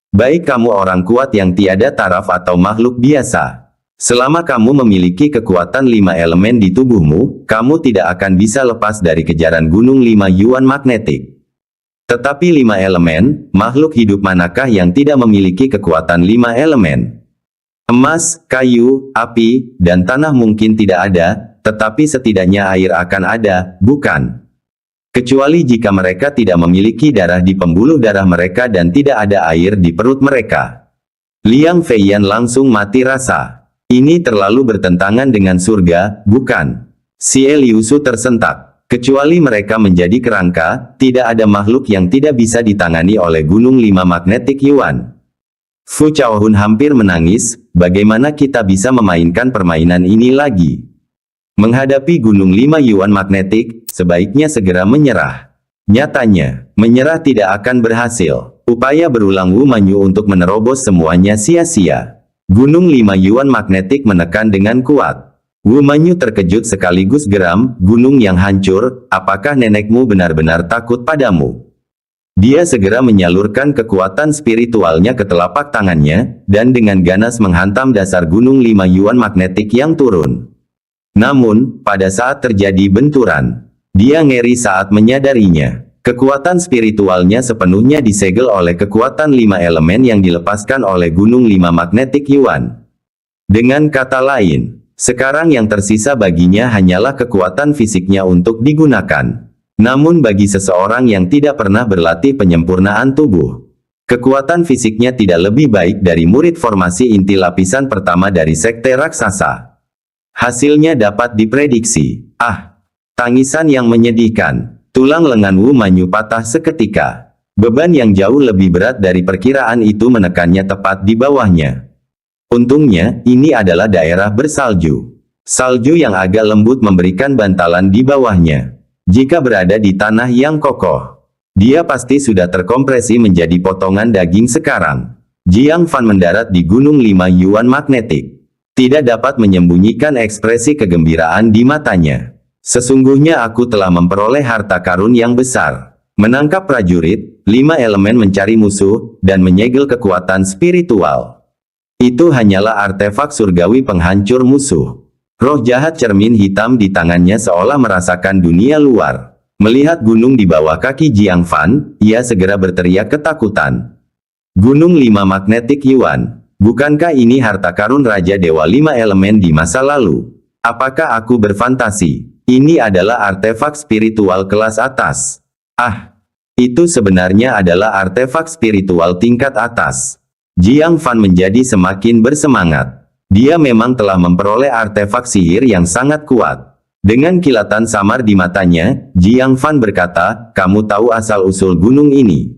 Baik kamu orang kuat yang tiada taraf atau makhluk biasa. Selama kamu memiliki kekuatan 5 elemen di tubuhmu, kamu tidak akan bisa lepas dari kejaran Gunung 5 Yuan magnetik. Tetapi 5 elemen, makhluk hidup manakah yang tidak memiliki kekuatan 5 elemen? Emas, kayu, api, dan tanah mungkin tidak ada, tetapi setidaknya air akan ada, bukan? Kecuali jika mereka tidak memiliki darah di pembuluh darah mereka dan tidak ada air di perut mereka. Liang Feiyan langsung mati rasa. Ini terlalu bertentangan dengan surga, bukan? Si Liu Su tersentak. Kecuali mereka menjadi kerangka, tidak ada makhluk yang tidak bisa ditangani oleh Gunung 5 magnetik Yuan. Fu Chaohun hampir menangis, bagaimana kita bisa memainkan permainan ini lagi? Menghadapi Gunung 5 Yuan magnetik, sebaiknya segera menyerah. Nyatanya, menyerah tidak akan berhasil. Upaya berulang Wu Manyu untuk menerobos semuanya sia-sia. Gunung 5 Yuan magnetik menekan dengan kuat. Wu Manyu terkejut sekaligus geram, gunung yang hancur, apakah nenekmu benar-benar takut padamu? Dia segera menyalurkan kekuatan spiritualnya ke telapak tangannya, dan dengan ganas menghantam dasar Gunung 5 Yuan magnetik yang turun. Namun, pada saat terjadi benturan, dia ngeri saat menyadarinya. Kekuatan spiritualnya sepenuhnya disegel oleh kekuatan 5 elemen yang dilepaskan oleh Gunung 5 magnetik Yuan. Dengan kata lain, sekarang yang tersisa baginya hanyalah kekuatan fisiknya untuk digunakan. Namun bagi seseorang yang tidak pernah berlatih penyempurnaan tubuh, kekuatan fisiknya tidak lebih baik dari murid formasi inti lapisan pertama dari sekte raksasa. Hasilnya dapat diprediksi. Tangisan yang menyedihkan. Tulang lengan Wu Manyu patah seketika. Beban yang jauh lebih berat dari perkiraan itu menekannya tepat di bawahnya. Untungnya, ini adalah daerah bersalju. Salju yang agak lembut memberikan bantalan di bawahnya. Jika berada di tanah yang kokoh, dia pasti sudah terkompresi menjadi potongan daging sekarang. Jiang Fan mendarat di Gunung 5 Yuan magnetik. Tidak dapat menyembunyikan ekspresi kegembiraan di matanya. Sesungguhnya aku telah memperoleh harta karun yang besar. Menangkap prajurit, 5 elemen mencari musuh, dan menyegel kekuatan spiritual. Itu hanyalah artefak surgawi penghancur musuh. Roh jahat cermin hitam di tangannya seolah merasakan dunia luar. Melihat gunung di bawah kaki Jiang Fan, ia segera berteriak ketakutan. Gunung 5 magnetik Yuan. Bukankah ini harta karun Raja Dewa 5 elemen di masa lalu? Apakah aku berfantasi? Ini adalah artefak spiritual kelas atas. Itu sebenarnya adalah artefak spiritual tingkat atas. Jiang Fan menjadi semakin bersemangat. Dia memang telah memperoleh artefak sihir yang sangat kuat. Dengan kilatan samar di matanya, Jiang Fan berkata, kamu tahu asal-usul gunung ini.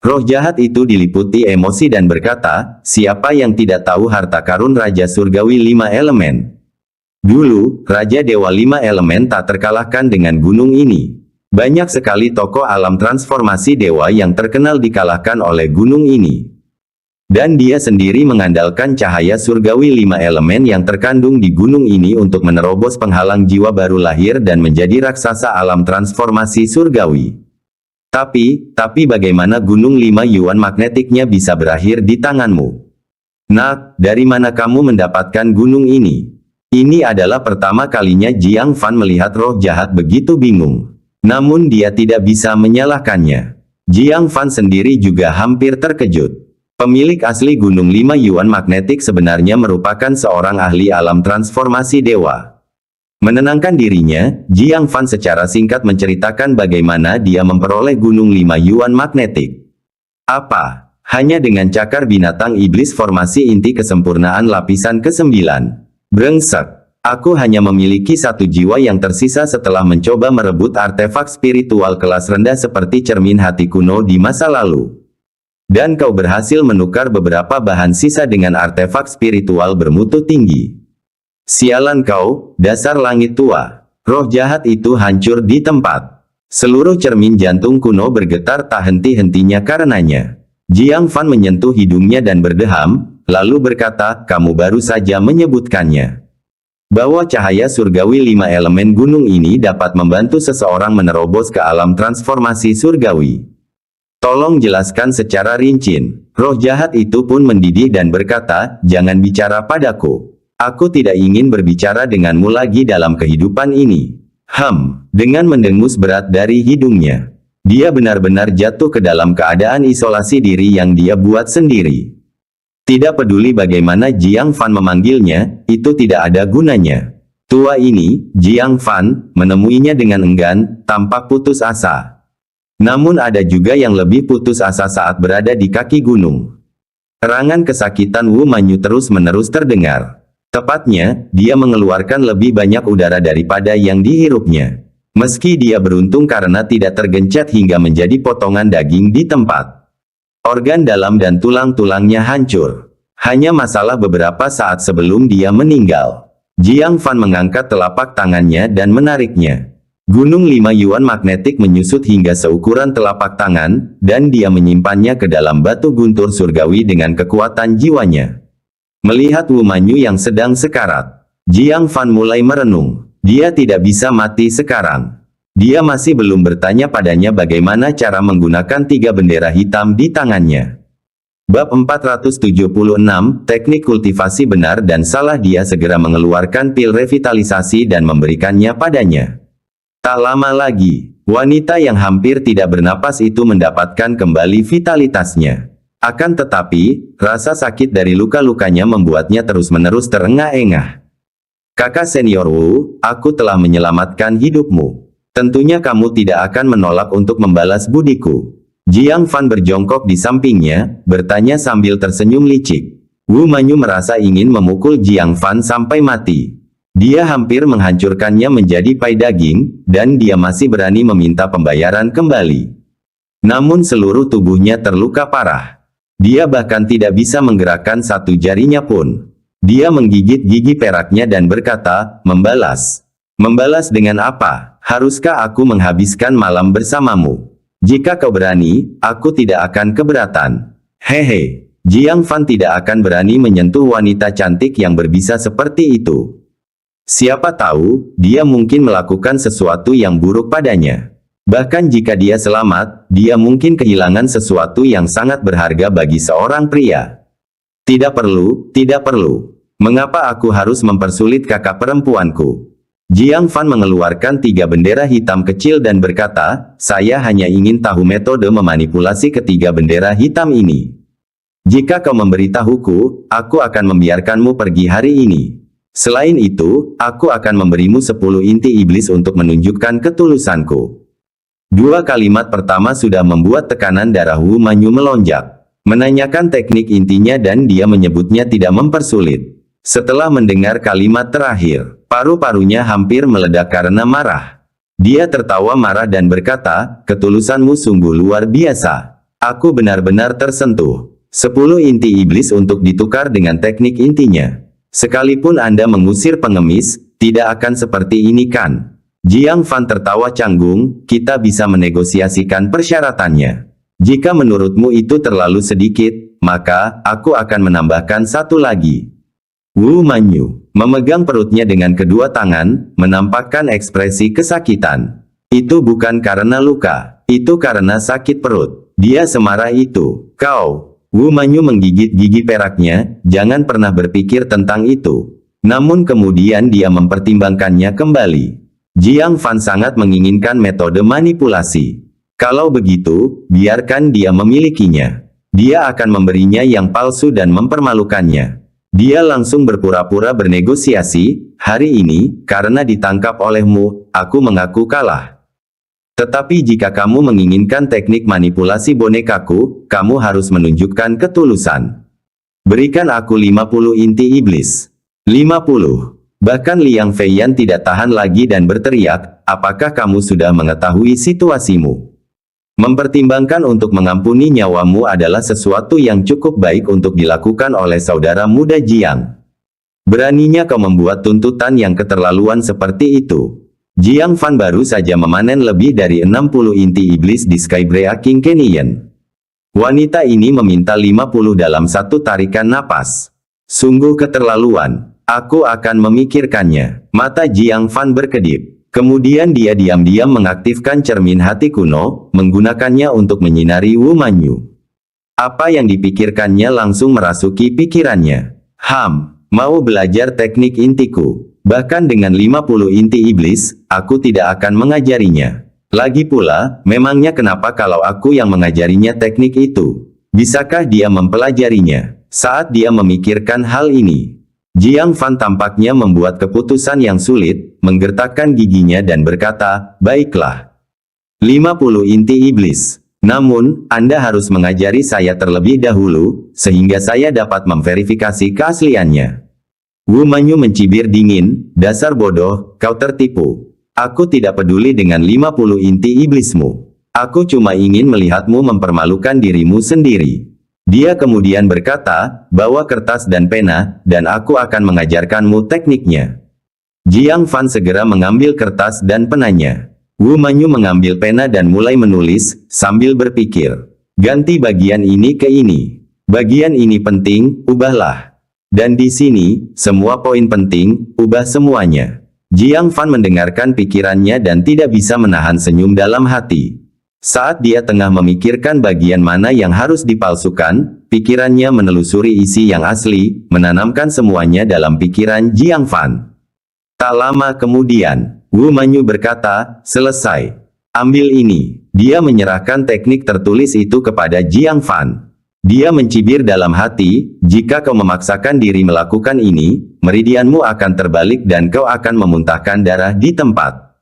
Roh jahat itu diliputi emosi dan berkata, siapa yang tidak tahu harta karun Raja Surgawi 5 elemen? Dulu, Raja Dewa 5 elemen tak terkalahkan dengan gunung ini. Banyak sekali tokoh alam transformasi dewa yang terkenal dikalahkan oleh gunung ini. Dan dia sendiri mengandalkan cahaya surgawi 5 elemen yang terkandung di gunung ini untuk menerobos penghalang jiwa baru lahir dan menjadi raksasa alam transformasi surgawi. Tapi bagaimana gunung 5 yuan magnetiknya bisa berakhir di tanganmu? Nak, dari mana kamu mendapatkan gunung ini? Ini adalah pertama kalinya Jiang Fan melihat roh jahat begitu bingung. Namun dia tidak bisa menyalahkannya. Jiang Fan sendiri juga hampir terkejut. Pemilik asli gunung 5 yuan magnetik sebenarnya merupakan seorang ahli alam transformasi dewa. Menenangkan dirinya, Jiang Fan secara singkat menceritakan bagaimana dia memperoleh gunung 5 yuan magnetik. Apa? Hanya dengan cakar binatang iblis formasi inti kesempurnaan lapisan ke-9. Brengsek. Aku hanya memiliki satu jiwa yang tersisa setelah mencoba merebut artefak spiritual kelas rendah seperti cermin hati kuno di masa lalu. Dan kau berhasil menukar beberapa bahan sisa dengan artefak spiritual bermutu tinggi. Sialan kau, dasar langit tua. Roh jahat itu hancur di tempat. Seluruh cermin jantung kuno bergetar tak henti-hentinya karenanya. Jiang Fan menyentuh hidungnya dan berdeham, lalu berkata, kamu baru saja menyebutkannya. Bahwa cahaya surgawi 5 elemen gunung ini dapat membantu seseorang menerobos ke alam transformasi surgawi. Tolong jelaskan secara rinci. Roh jahat itu pun mendidih dan berkata, jangan bicara padaku. Aku tidak ingin berbicara denganmu lagi dalam kehidupan ini. Dengan mendengus berat dari hidungnya. Dia benar-benar jatuh ke dalam keadaan isolasi diri yang dia buat sendiri. Tidak peduli bagaimana Jiang Fan memanggilnya, itu tidak ada gunanya. Tua ini, Jiang Fan, menemuinya dengan enggan, tampak putus asa. Namun ada juga yang lebih putus asa saat berada di kaki gunung. Erangan kesakitan Wu Manyu terus-menerus terdengar. Tepatnya, dia mengeluarkan lebih banyak udara daripada yang dihirupnya. Meski dia beruntung karena tidak tergencet hingga menjadi potongan daging di tempat. Organ dalam dan tulang-tulangnya hancur. Hanya masalah beberapa saat sebelum dia meninggal. Jiang Fan mengangkat telapak tangannya dan menariknya. Gunung 5 yuan magnetik menyusut hingga seukuran telapak tangan, dan dia menyimpannya ke dalam batu guntur surgawi dengan kekuatan jiwanya. Melihat Wu Manyu yang sedang sekarat, Jiang Fan mulai merenung. Dia tidak bisa mati sekarang. Dia masih belum bertanya padanya bagaimana cara menggunakan 3 bendera hitam di tangannya. Bab 476, teknik kultivasi benar dan salah. Dia segera mengeluarkan pil revitalisasi dan memberikannya padanya. Tak lama lagi, wanita yang hampir tidak bernapas itu mendapatkan kembali vitalitasnya. Akan tetapi, rasa sakit dari luka-lukanya membuatnya terus-menerus terengah-engah. Kakak senior Wu, aku telah menyelamatkan hidupmu. Tentunya kamu tidak akan menolak untuk membalas budiku. Jiang Fan berjongkok di sampingnya, bertanya sambil tersenyum licik. Wu Manyu merasa ingin memukul Jiang Fan sampai mati. Dia hampir menghancurkannya menjadi pai daging, dan dia masih berani meminta pembayaran kembali. Namun seluruh tubuhnya terluka parah. Dia bahkan tidak bisa menggerakkan satu jarinya pun. Dia menggigit gigi peraknya dan berkata, membalas. Membalas dengan apa? Haruskah aku menghabiskan malam bersamamu? Jika kau berani, aku tidak akan keberatan. Hehe. Jiang Fan tidak akan berani menyentuh wanita cantik yang berbisa seperti itu. Siapa tahu, dia mungkin melakukan sesuatu yang buruk padanya. Bahkan jika dia selamat, dia mungkin kehilangan sesuatu yang sangat berharga bagi seorang pria. Tidak perlu, tidak perlu. Mengapa aku harus mempersulit kakak perempuanku? Jiang Fan mengeluarkan 3 bendera hitam kecil dan berkata, saya hanya ingin tahu metode memanipulasi ketiga bendera hitam ini. Jika kau memberitahuku, aku akan membiarkanmu pergi hari ini. Selain itu, aku akan memberimu 10 inti iblis untuk menunjukkan ketulusanku. 2 kalimat pertama sudah membuat tekanan darah Wu Manyu melonjak. Menanyakan teknik intinya dan dia menyebutnya tidak mempersulit. Setelah mendengar kalimat terakhir, paru-parunya hampir meledak karena marah. Dia tertawa marah dan berkata, ketulusanmu sungguh luar biasa. Aku benar-benar tersentuh. 10 inti iblis untuk ditukar dengan teknik intinya. Sekalipun Anda mengusir pengemis, tidak akan seperti ini kan? Jiang Fan tertawa canggung, kita bisa menegosiasikan persyaratannya. Jika menurutmu itu terlalu sedikit, maka aku akan menambahkan satu lagi. Wu Manyu memegang perutnya dengan kedua tangan, menampakkan ekspresi kesakitan. Itu bukan karena luka, itu karena sakit perut. Dia semarah itu. Kau, Wu Manyu menggigit gigi peraknya, jangan pernah berpikir tentang itu. Namun kemudian dia mempertimbangkannya kembali. Jiang Fan sangat menginginkan metode manipulasi. Kalau begitu, biarkan dia memilikinya. Dia akan memberinya yang palsu dan mempermalukannya. Dia langsung berpura-pura bernegosiasi, hari ini, karena ditangkap olehmu, aku mengaku kalah. Tetapi jika kamu menginginkan teknik manipulasi bonekaku, kamu harus menunjukkan ketulusan. Berikan aku 50 inti iblis. 50. Bahkan Liang Feiyan tidak tahan lagi dan berteriak, apakah kamu sudah mengetahui situasimu? Mempertimbangkan untuk mengampuni nyawamu adalah sesuatu yang cukup baik untuk dilakukan oleh saudara muda Jiang. Beraninya kau membuat tuntutan yang keterlaluan seperti itu. Jiang Fan baru saja memanen lebih dari 60 inti iblis di Skybrea King Canyon. Wanita ini meminta 50 dalam satu tarikan napas. Sungguh keterlaluan. Aku akan memikirkannya. Mata Jiang Fan berkedip. Kemudian dia diam-diam mengaktifkan cermin hati kuno, menggunakannya untuk menyinari Wu Manyu. Apa yang dipikirkannya langsung merasuki pikirannya. Mau belajar teknik intiku. Bahkan dengan 50 inti iblis, aku tidak akan mengajarinya. Lagi pula, memangnya kenapa kalau aku yang mengajarinya teknik itu? Bisakah dia mempelajarinya? Saat dia memikirkan hal ini, Jiang Fan tampaknya membuat keputusan yang sulit, menggertakkan giginya dan berkata, baiklah. 50 inti iblis. Namun, Anda harus mengajari saya terlebih dahulu, sehingga saya dapat memverifikasi keasliannya. Wu Manyu mencibir dingin, dasar bodoh, kau tertipu. Aku tidak peduli dengan 50 inti iblismu. Aku cuma ingin melihatmu mempermalukan dirimu sendiri. Dia kemudian berkata, bawa kertas dan pena, dan aku akan mengajarkanmu tekniknya. Jiang Fan segera mengambil kertas dan penanya. Wu Manyu mengambil pena dan mulai menulis, sambil berpikir. Ganti bagian ini ke ini. Bagian ini penting, ubahlah. Dan di sini, semua poin penting, ubah semuanya. Jiang Fan mendengarkan pikirannya dan tidak bisa menahan senyum dalam hati. Saat dia tengah memikirkan bagian mana yang harus dipalsukan, pikirannya menelusuri isi yang asli, menanamkan semuanya dalam pikiran Jiang Fan. Tak lama kemudian, Wu Manyu berkata, selesai. Ambil ini. Dia menyerahkan teknik tertulis itu kepada Jiang Fan. Dia mencibir dalam hati, jika kau memaksakan diri melakukan ini, meridianmu akan terbalik dan kau akan memuntahkan darah di tempat.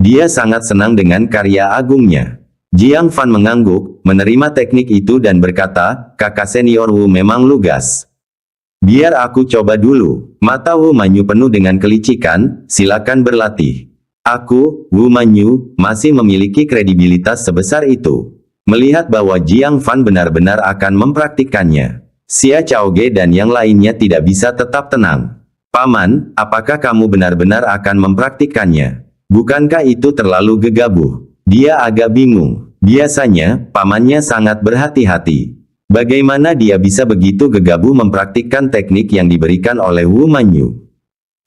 Dia sangat senang dengan karya agungnya. Jiang Fan mengangguk, menerima teknik itu dan berkata, kakak senior Wu memang lugas. Biar aku coba dulu. Mata Wu Manyu penuh dengan kelicikan, silakan berlatih. Aku, Wu Manyu, masih memiliki kredibilitas sebesar itu. Melihat bahwa Jiang Fan benar-benar akan mempraktikkannya. Xia Chaoge dan yang lainnya tidak bisa tetap tenang. Paman, apakah kamu benar-benar akan mempraktikkannya? Bukankah itu terlalu gegabah? Dia agak bingung. Biasanya, pamannya sangat berhati-hati. Bagaimana dia bisa begitu gegabah mempraktikkan teknik yang diberikan oleh Wu Manyu?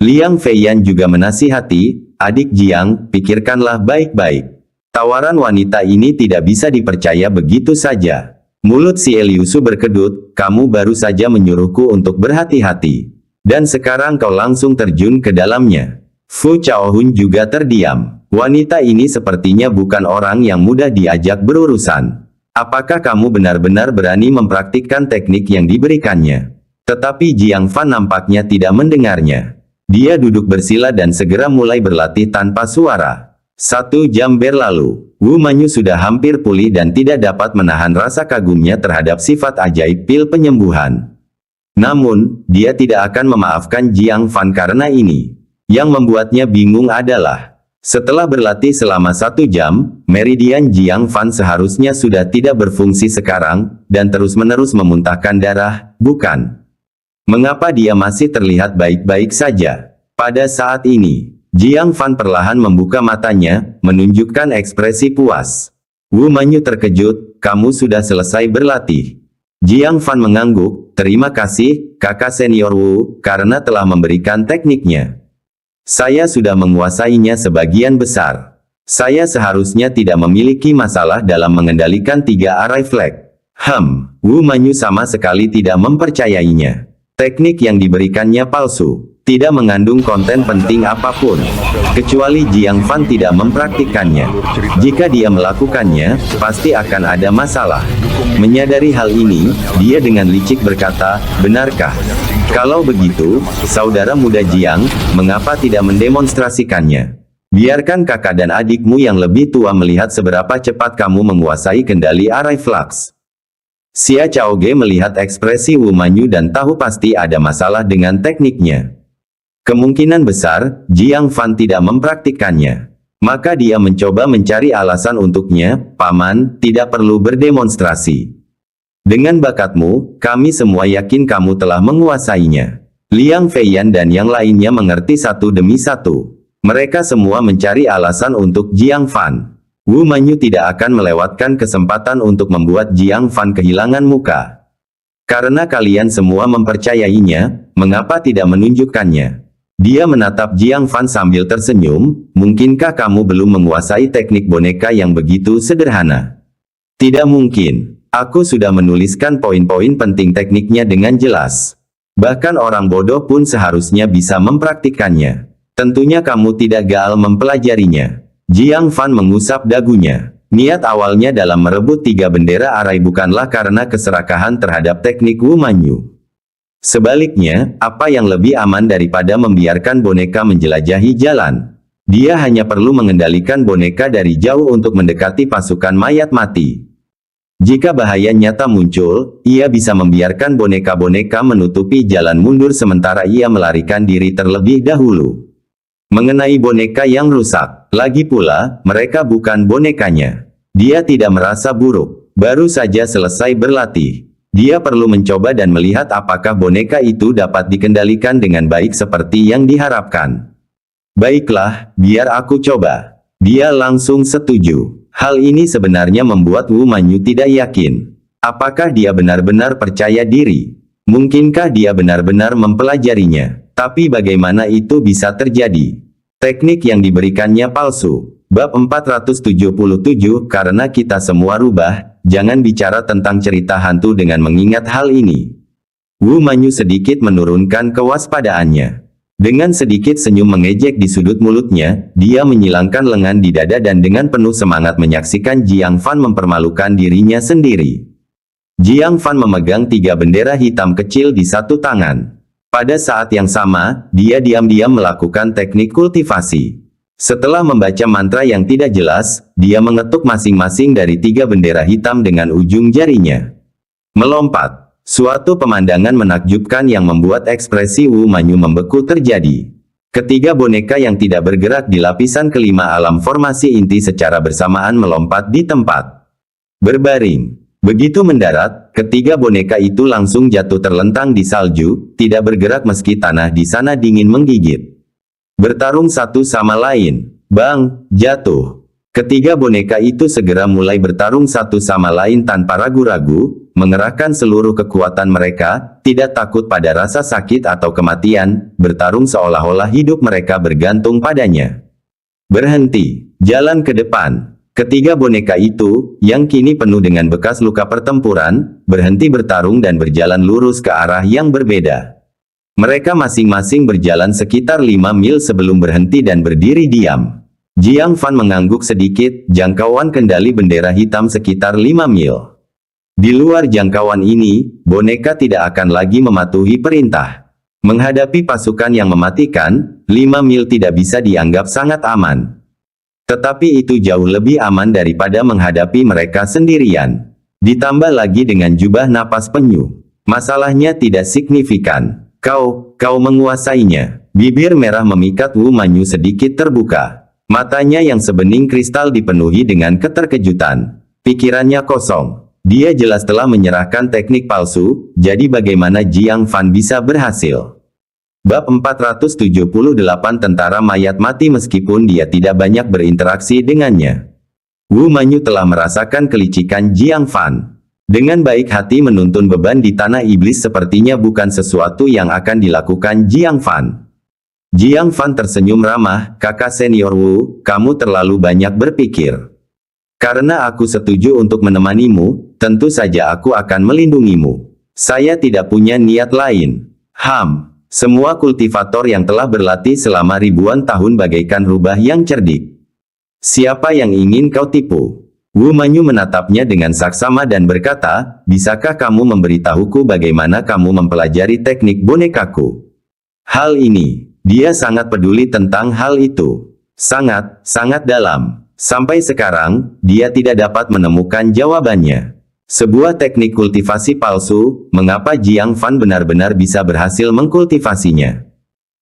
Liang Feiyan juga menasihati, adik Jiang, pikirkanlah baik-baik. Tawaran wanita ini tidak bisa dipercaya begitu saja. Mulut si Eliusu berkedut, kamu baru saja menyuruhku untuk berhati-hati. Dan sekarang kau langsung terjun ke dalamnya. Fu Chaohun juga terdiam. Wanita ini sepertinya bukan orang yang mudah diajak berurusan. Apakah kamu benar-benar berani mempraktikkan teknik yang diberikannya? Tetapi Jiang Fan nampaknya tidak mendengarnya. Dia duduk bersila dan segera mulai berlatih tanpa suara. 1 jam berlalu. Wu Manyu sudah hampir pulih dan tidak dapat menahan rasa kagumnya terhadap sifat ajaib pil penyembuhan. Namun, dia tidak akan memaafkan Jiang Fan karena ini. Yang membuatnya bingung adalah, setelah berlatih selama 1 jam, meridian Jiang Fan seharusnya sudah tidak berfungsi sekarang, dan terus-menerus memuntahkan darah, bukan? Mengapa dia masih terlihat baik-baik saja? Pada saat ini, Jiang Fan perlahan membuka matanya, menunjukkan ekspresi puas. Wu Manyu terkejut, kamu sudah selesai berlatih. Jiang Fan mengangguk, terima kasih, kakak senior Wu, karena telah memberikan tekniknya. Saya sudah menguasainya sebagian besar. Saya seharusnya tidak memiliki masalah dalam mengendalikan 3 array flag. Wu Manyu sama sekali tidak mempercayainya. Teknik yang diberikannya palsu, tidak mengandung konten penting apapun, kecuali Jiang Fan tidak mempraktikkannya. Jika dia melakukannya, pasti akan ada masalah. Menyadari hal ini, dia dengan licik berkata, benarkah? Kalau begitu, saudara muda Jiang, mengapa tidak mendemonstrasikannya? Biarkan kakak dan adikmu yang lebih tua melihat seberapa cepat kamu menguasai kendali array flux. Xia Chaoge melihat ekspresi Wu Manyu dan tahu pasti ada masalah dengan tekniknya. Kemungkinan besar, Jiang Fan tidak mempraktikkannya. Maka dia mencoba mencari alasan untuknya, Paman, tidak perlu berdemonstrasi. Dengan bakatmu, kami semua yakin kamu telah menguasainya. Liang Feiyan dan yang lainnya mengerti satu demi satu. Mereka semua mencari alasan untuk Jiang Fan. Wu Manyu tidak akan melewatkan kesempatan untuk membuat Jiang Fan kehilangan muka. Karena kalian semua mempercayainya, mengapa tidak menunjukkannya? Dia menatap Jiang Fan sambil tersenyum, mungkinkah kamu belum menguasai teknik boneka yang begitu sederhana? Tidak mungkin. Aku sudah menuliskan poin-poin penting tekniknya dengan jelas. Bahkan orang bodoh pun seharusnya bisa mempraktikkannya. Tentunya kamu tidak gaal mempelajarinya. Jiang Fan mengusap dagunya. Niat awalnya dalam merebut 3 bendera array bukanlah karena keserakahan terhadap teknik Wu Manyu. Sebaliknya, apa yang lebih aman daripada membiarkan boneka menjelajahi jalan? Dia hanya perlu mengendalikan boneka dari jauh untuk mendekati pasukan mayat mati. Jika bahaya nyata muncul, ia bisa membiarkan boneka-boneka menutupi jalan mundur sementara ia melarikan diri terlebih dahulu. Mengenai boneka yang rusak, lagi pula, mereka bukan bonekanya. Dia tidak merasa buruk, baru saja selesai berlatih. Dia perlu mencoba dan melihat apakah boneka itu dapat dikendalikan dengan baik seperti yang diharapkan. Baiklah, biar aku coba. Dia langsung setuju. Hal ini sebenarnya membuat Wu Manyu tidak yakin. Apakah dia benar-benar percaya diri? Mungkinkah dia benar-benar mempelajarinya? Tapi bagaimana itu bisa terjadi? Teknik yang diberikannya palsu. Bab 477, karena kita semua rubah, jangan bicara tentang cerita hantu dengan mengingat hal ini. Wu Manyu sedikit menurunkan kewaspadaannya. Dengan sedikit senyum mengejek di sudut mulutnya, dia menyilangkan lengan di dada dan dengan penuh semangat menyaksikan Jiang Fan mempermalukan dirinya sendiri. Jiang Fan memegang 3 bendera hitam kecil di satu tangan. Pada saat yang sama, dia diam-diam melakukan teknik kultivasi. Setelah membaca mantra yang tidak jelas, dia mengetuk masing-masing dari 3 bendera hitam dengan ujung jarinya. Melompat. Suatu pemandangan menakjubkan yang membuat ekspresi Wu Manyu membeku terjadi. Ketiga boneka yang tidak bergerak di lapisan kelima alam formasi inti secara bersamaan melompat di tempat. Berbaring. Begitu mendarat, ketiga boneka itu langsung jatuh terlentang di salju, tidak bergerak meski tanah di sana dingin menggigit. Bertarung satu sama lain. Bang, jatuh. Ketiga boneka itu segera mulai bertarung satu sama lain tanpa ragu-ragu, mengerahkan seluruh kekuatan mereka, tidak takut pada rasa sakit atau kematian, bertarung seolah-olah hidup mereka bergantung padanya. Berhenti, jalan ke depan. Ketiga boneka itu, yang kini penuh dengan bekas luka pertempuran, berhenti bertarung dan berjalan lurus ke arah yang berbeda. Mereka masing-masing berjalan sekitar 5 mil sebelum berhenti dan berdiri diam. Jiang Fan mengangguk sedikit, jangkauan kendali bendera hitam sekitar 5 mil. Di luar jangkauan ini, boneka tidak akan lagi mematuhi perintah. Menghadapi pasukan yang mematikan, 5 mil tidak bisa dianggap sangat aman. Tetapi itu jauh lebih aman daripada menghadapi mereka sendirian. Ditambah lagi dengan jubah napas penyu. Masalahnya tidak signifikan. Kau menguasainya. Bibir merah memikat Wu Manyu sedikit terbuka. Matanya yang sebening kristal dipenuhi dengan keterkejutan. Pikirannya kosong. Dia jelas telah menyerahkan teknik palsu, jadi bagaimana Jiang Fan bisa berhasil? Bab 478 Tentara Mayat Mati. Meskipun dia tidak banyak berinteraksi dengannya, Wu Manyu telah merasakan kelicikan Jiang Fan. Dengan baik hati menuntun beban di tanah iblis sepertinya bukan sesuatu yang akan dilakukan Jiang Fan. Jiang Fan tersenyum ramah, kakak senior Wu, kamu terlalu banyak berpikir. Karena aku setuju untuk menemanimu, tentu saja aku akan melindungimu. Saya tidak punya niat lain. Semua kultivator yang telah berlatih selama ribuan tahun bagaikan rubah yang cerdik. Siapa yang ingin kau tipu? Wu Manyu menatapnya dengan saksama dan berkata, bisakah kamu memberitahuku bagaimana kamu mempelajari teknik bonekaku? Hal ini, dia sangat peduli tentang hal itu. Sangat dalam. Sampai sekarang, dia tidak dapat menemukan jawabannya. Sebuah teknik kultivasi palsu, mengapa Jiang Fan benar-benar bisa berhasil mengkultivasinya?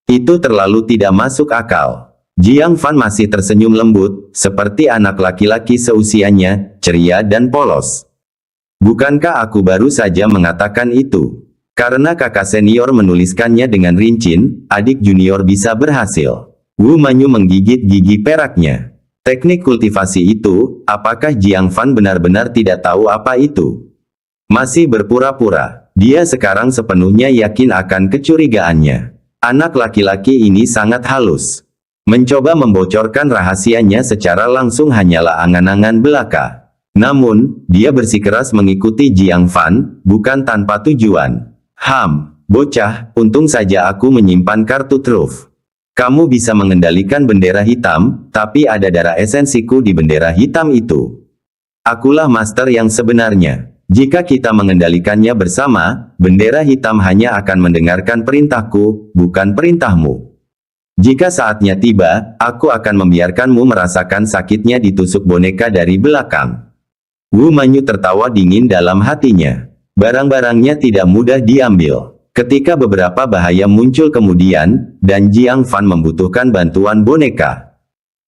Itu terlalu tidak masuk akal. Jiang Fan masih tersenyum lembut, seperti anak laki-laki seusianya, ceria dan polos. Bukankah aku baru saja mengatakan itu? Karena kakak senior menuliskannya dengan rinci, adik junior bisa berhasil. Wu Manyu menggigit gigi peraknya. Teknik kultivasi itu, apakah Jiang Fan benar-benar tidak tahu apa itu? Masih berpura-pura, dia sekarang sepenuhnya yakin akan kecurigaannya. Anak laki-laki ini sangat halus. Mencoba membocorkan rahasianya secara langsung hanyalah angan-angan belaka. Namun, dia bersikeras mengikuti Jiang Fan, bukan tanpa tujuan. Bocah, untung saja aku menyimpan kartu truf. Kamu bisa mengendalikan bendera hitam, tapi ada darah esensiku di bendera hitam itu. Akulah master yang sebenarnya. Jika kita mengendalikannya bersama, bendera hitam hanya akan mendengarkan perintahku, bukan perintahmu. Jika saatnya tiba, aku akan membiarkanmu merasakan sakitnya ditusuk boneka dari belakang. Wu Manyu tertawa dingin dalam hatinya. Barang-barangnya tidak mudah diambil. Ketika beberapa bahaya muncul kemudian, dan Jiang Fan membutuhkan bantuan boneka.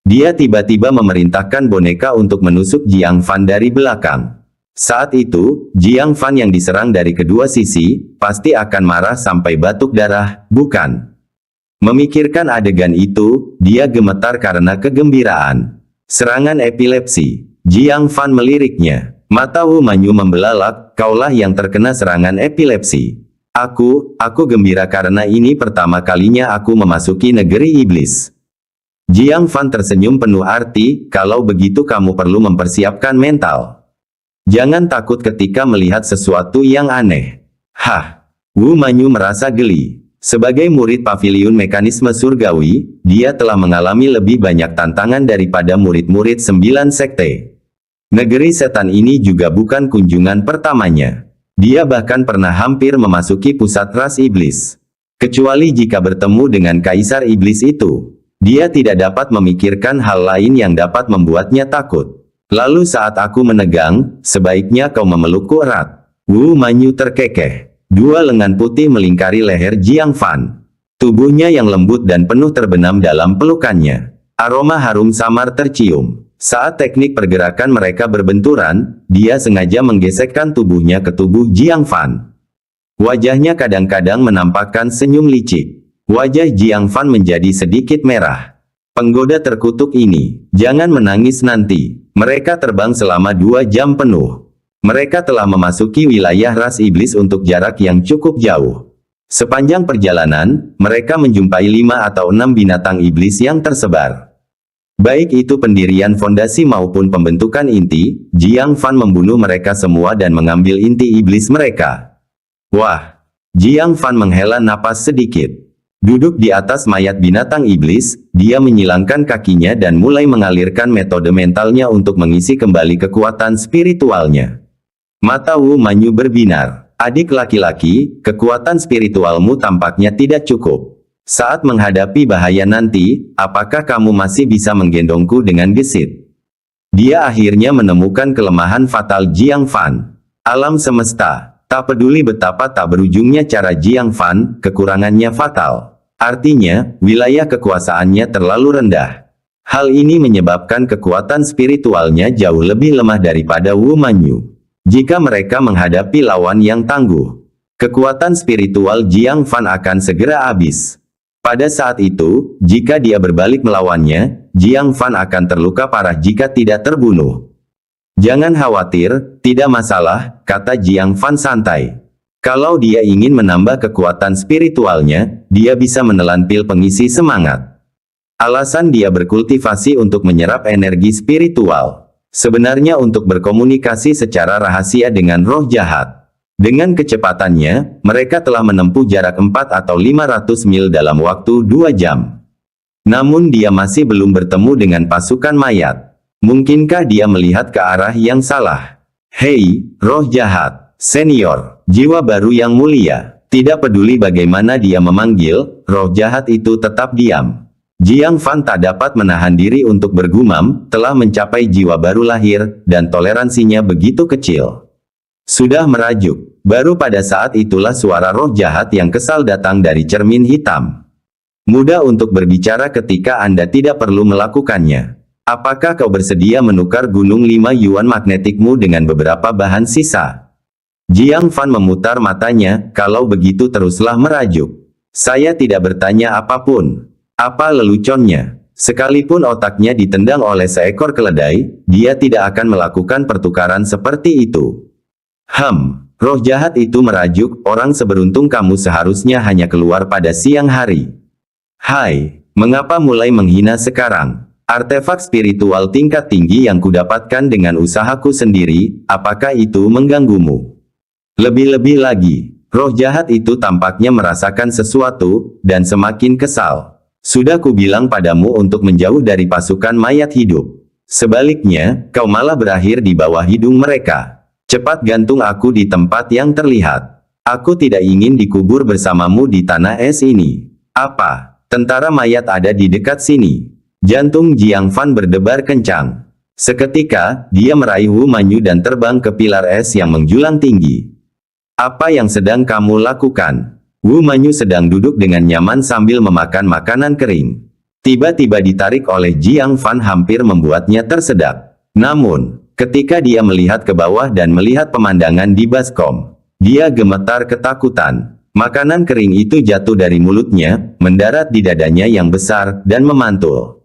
Dia tiba-tiba memerintahkan boneka untuk menusuk Jiang Fan dari belakang. Saat itu, Jiang Fan yang diserang dari kedua sisi, pasti akan marah sampai batuk darah, bukan? Memikirkan adegan itu, dia gemetar karena kegembiraan. Serangan epilepsi. Jiang Fan meliriknya. Mata Wu Manyu membelalak, kaulah yang terkena serangan epilepsi. Aku gembira karena ini pertama kalinya aku memasuki negeri iblis. Jiang Fan tersenyum penuh arti, kalau begitu kamu perlu mempersiapkan mental. Jangan takut ketika melihat sesuatu yang aneh. Wu Manyu merasa geli. Sebagai murid paviliun mekanisme surgawi, dia telah mengalami lebih banyak tantangan daripada murid-murid 9 sekte. Negeri setan ini juga bukan kunjungan pertamanya. Dia bahkan pernah hampir memasuki pusat ras iblis. Kecuali jika bertemu dengan kaisar iblis itu. Dia tidak dapat memikirkan hal lain yang dapat membuatnya takut. Lalu saat aku menegang, sebaiknya kau memelukku erat. Wu Manyu terkekeh. Dua lengan putih melingkari leher Jiang Fan. Tubuhnya yang lembut dan penuh terbenam dalam pelukannya. Aroma harum samar tercium. Saat teknik pergerakan mereka berbenturan, dia sengaja menggesekkan tubuhnya ke tubuh Jiang Fan. Wajahnya kadang-kadang menampakkan senyum licik. Wajah Jiang Fan menjadi sedikit merah. Penggoda terkutuk ini, jangan menangis nanti. Mereka terbang selama 2 jam penuh. Mereka telah memasuki wilayah ras iblis untuk jarak yang cukup jauh. Sepanjang perjalanan, mereka menjumpai 5 atau 6 binatang iblis yang tersebar. Baik itu pendirian fondasi maupun pembentukan inti, Jiang Fan membunuh mereka semua dan mengambil inti iblis mereka. Wah! Jiang Fan menghela napas sedikit. Duduk di atas mayat binatang iblis, dia menyilangkan kakinya dan mulai mengalirkan metode mentalnya untuk mengisi kembali kekuatan spiritualnya. Mata Wu Manyu berbinar. Adik laki-laki, kekuatan spiritualmu tampaknya tidak cukup. Saat menghadapi bahaya nanti, apakah kamu masih bisa menggendongku dengan gesit? Dia akhirnya menemukan kelemahan fatal Jiang Fan. Alam semesta, tak peduli betapa tak berujungnya cara Jiang Fan, kekurangannya fatal. Artinya, wilayah kekuasaannya terlalu rendah. Hal ini menyebabkan kekuatan spiritualnya jauh lebih lemah daripada Wu Manyu. Jika mereka menghadapi lawan yang tangguh, kekuatan spiritual Jiang Fan akan segera habis. Pada saat itu, jika dia berbalik melawannya, Jiang Fan akan terluka parah jika tidak terbunuh. Jangan khawatir, tidak masalah, kata Jiang Fan santai. Kalau dia ingin menambah kekuatan spiritualnya, dia bisa menelan pil pengisi semangat. Alasan dia berkultivasi untuk menyerap energi spiritual. Sebenarnya untuk berkomunikasi secara rahasia dengan roh jahat. Dengan kecepatannya, mereka telah menempuh jarak 4 atau 500 mil dalam waktu 2 jam. Namun dia masih belum bertemu dengan pasukan mayat. Mungkinkah dia melihat ke arah yang salah? Hei, roh jahat, senior, jiwa baru yang mulia. Tidak peduli bagaimana dia memanggil, roh jahat itu tetap diam. Jiang Fan tak dapat menahan diri untuk bergumam, telah mencapai jiwa baru lahir, dan toleransinya begitu kecil. Sudah merajuk. Baru pada saat itulah suara roh jahat yang kesal datang dari cermin hitam. Mudah untuk berbicara ketika Anda tidak perlu melakukannya. Apakah kau bersedia menukar gunung 5 yuan magnetikmu dengan beberapa bahan sisa? Jiang Fan memutar matanya, kalau begitu teruslah merajuk. Saya tidak bertanya apapun. Apa leluconnya? Sekalipun otaknya ditendang oleh seekor keledai, dia tidak akan melakukan pertukaran seperti itu. Roh jahat itu merajuk, orang seberuntung kamu seharusnya hanya keluar pada siang hari. Hai, mengapa mulai menghina sekarang? Artefak spiritual tingkat tinggi yang kudapatkan dengan usahaku sendiri, apakah itu mengganggumu? Lebih-lebih lagi, roh jahat itu tampaknya merasakan sesuatu, dan semakin kesal. Sudah kubilang padamu untuk menjauh dari pasukan mayat hidup. Sebaliknya, kau malah berakhir di bawah hidung mereka. Cepat gantung aku di tempat yang terlihat. Aku tidak ingin dikubur bersamamu di tanah es ini. Apa? Tentara mayat ada di dekat sini. Jantung Jiang Fan berdebar kencang. Seketika, dia meraih Wu Manyu dan terbang ke pilar es yang menjulang tinggi. Apa yang sedang kamu lakukan? Wu Manyu sedang duduk dengan nyaman sambil memakan makanan kering. Tiba-tiba ditarik oleh Jiang Fan hampir membuatnya tersedak. Namun, ketika dia melihat ke bawah dan melihat pemandangan di baskom, dia gemetar ketakutan. Makanan kering itu jatuh dari mulutnya, mendarat di dadanya yang besar, dan memantul.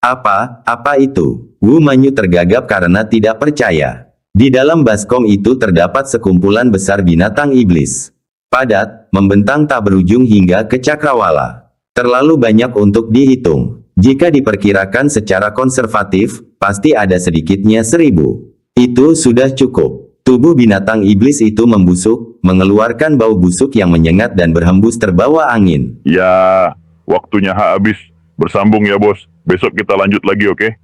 Apa itu? Wu Manyu tergagap karena tidak percaya. Di dalam baskom itu terdapat sekumpulan besar binatang iblis. Padat, membentang tak berujung hingga ke cakrawala. Terlalu banyak untuk dihitung. Jika diperkirakan secara konservatif, pasti ada sedikitnya 1000. Itu sudah cukup. Tubuh binatang iblis itu membusuk, mengeluarkan bau busuk yang menyengat dan berhembus terbawa angin. Ya, waktunya habis. Bersambung ya bos. Besok kita lanjut lagi, oke?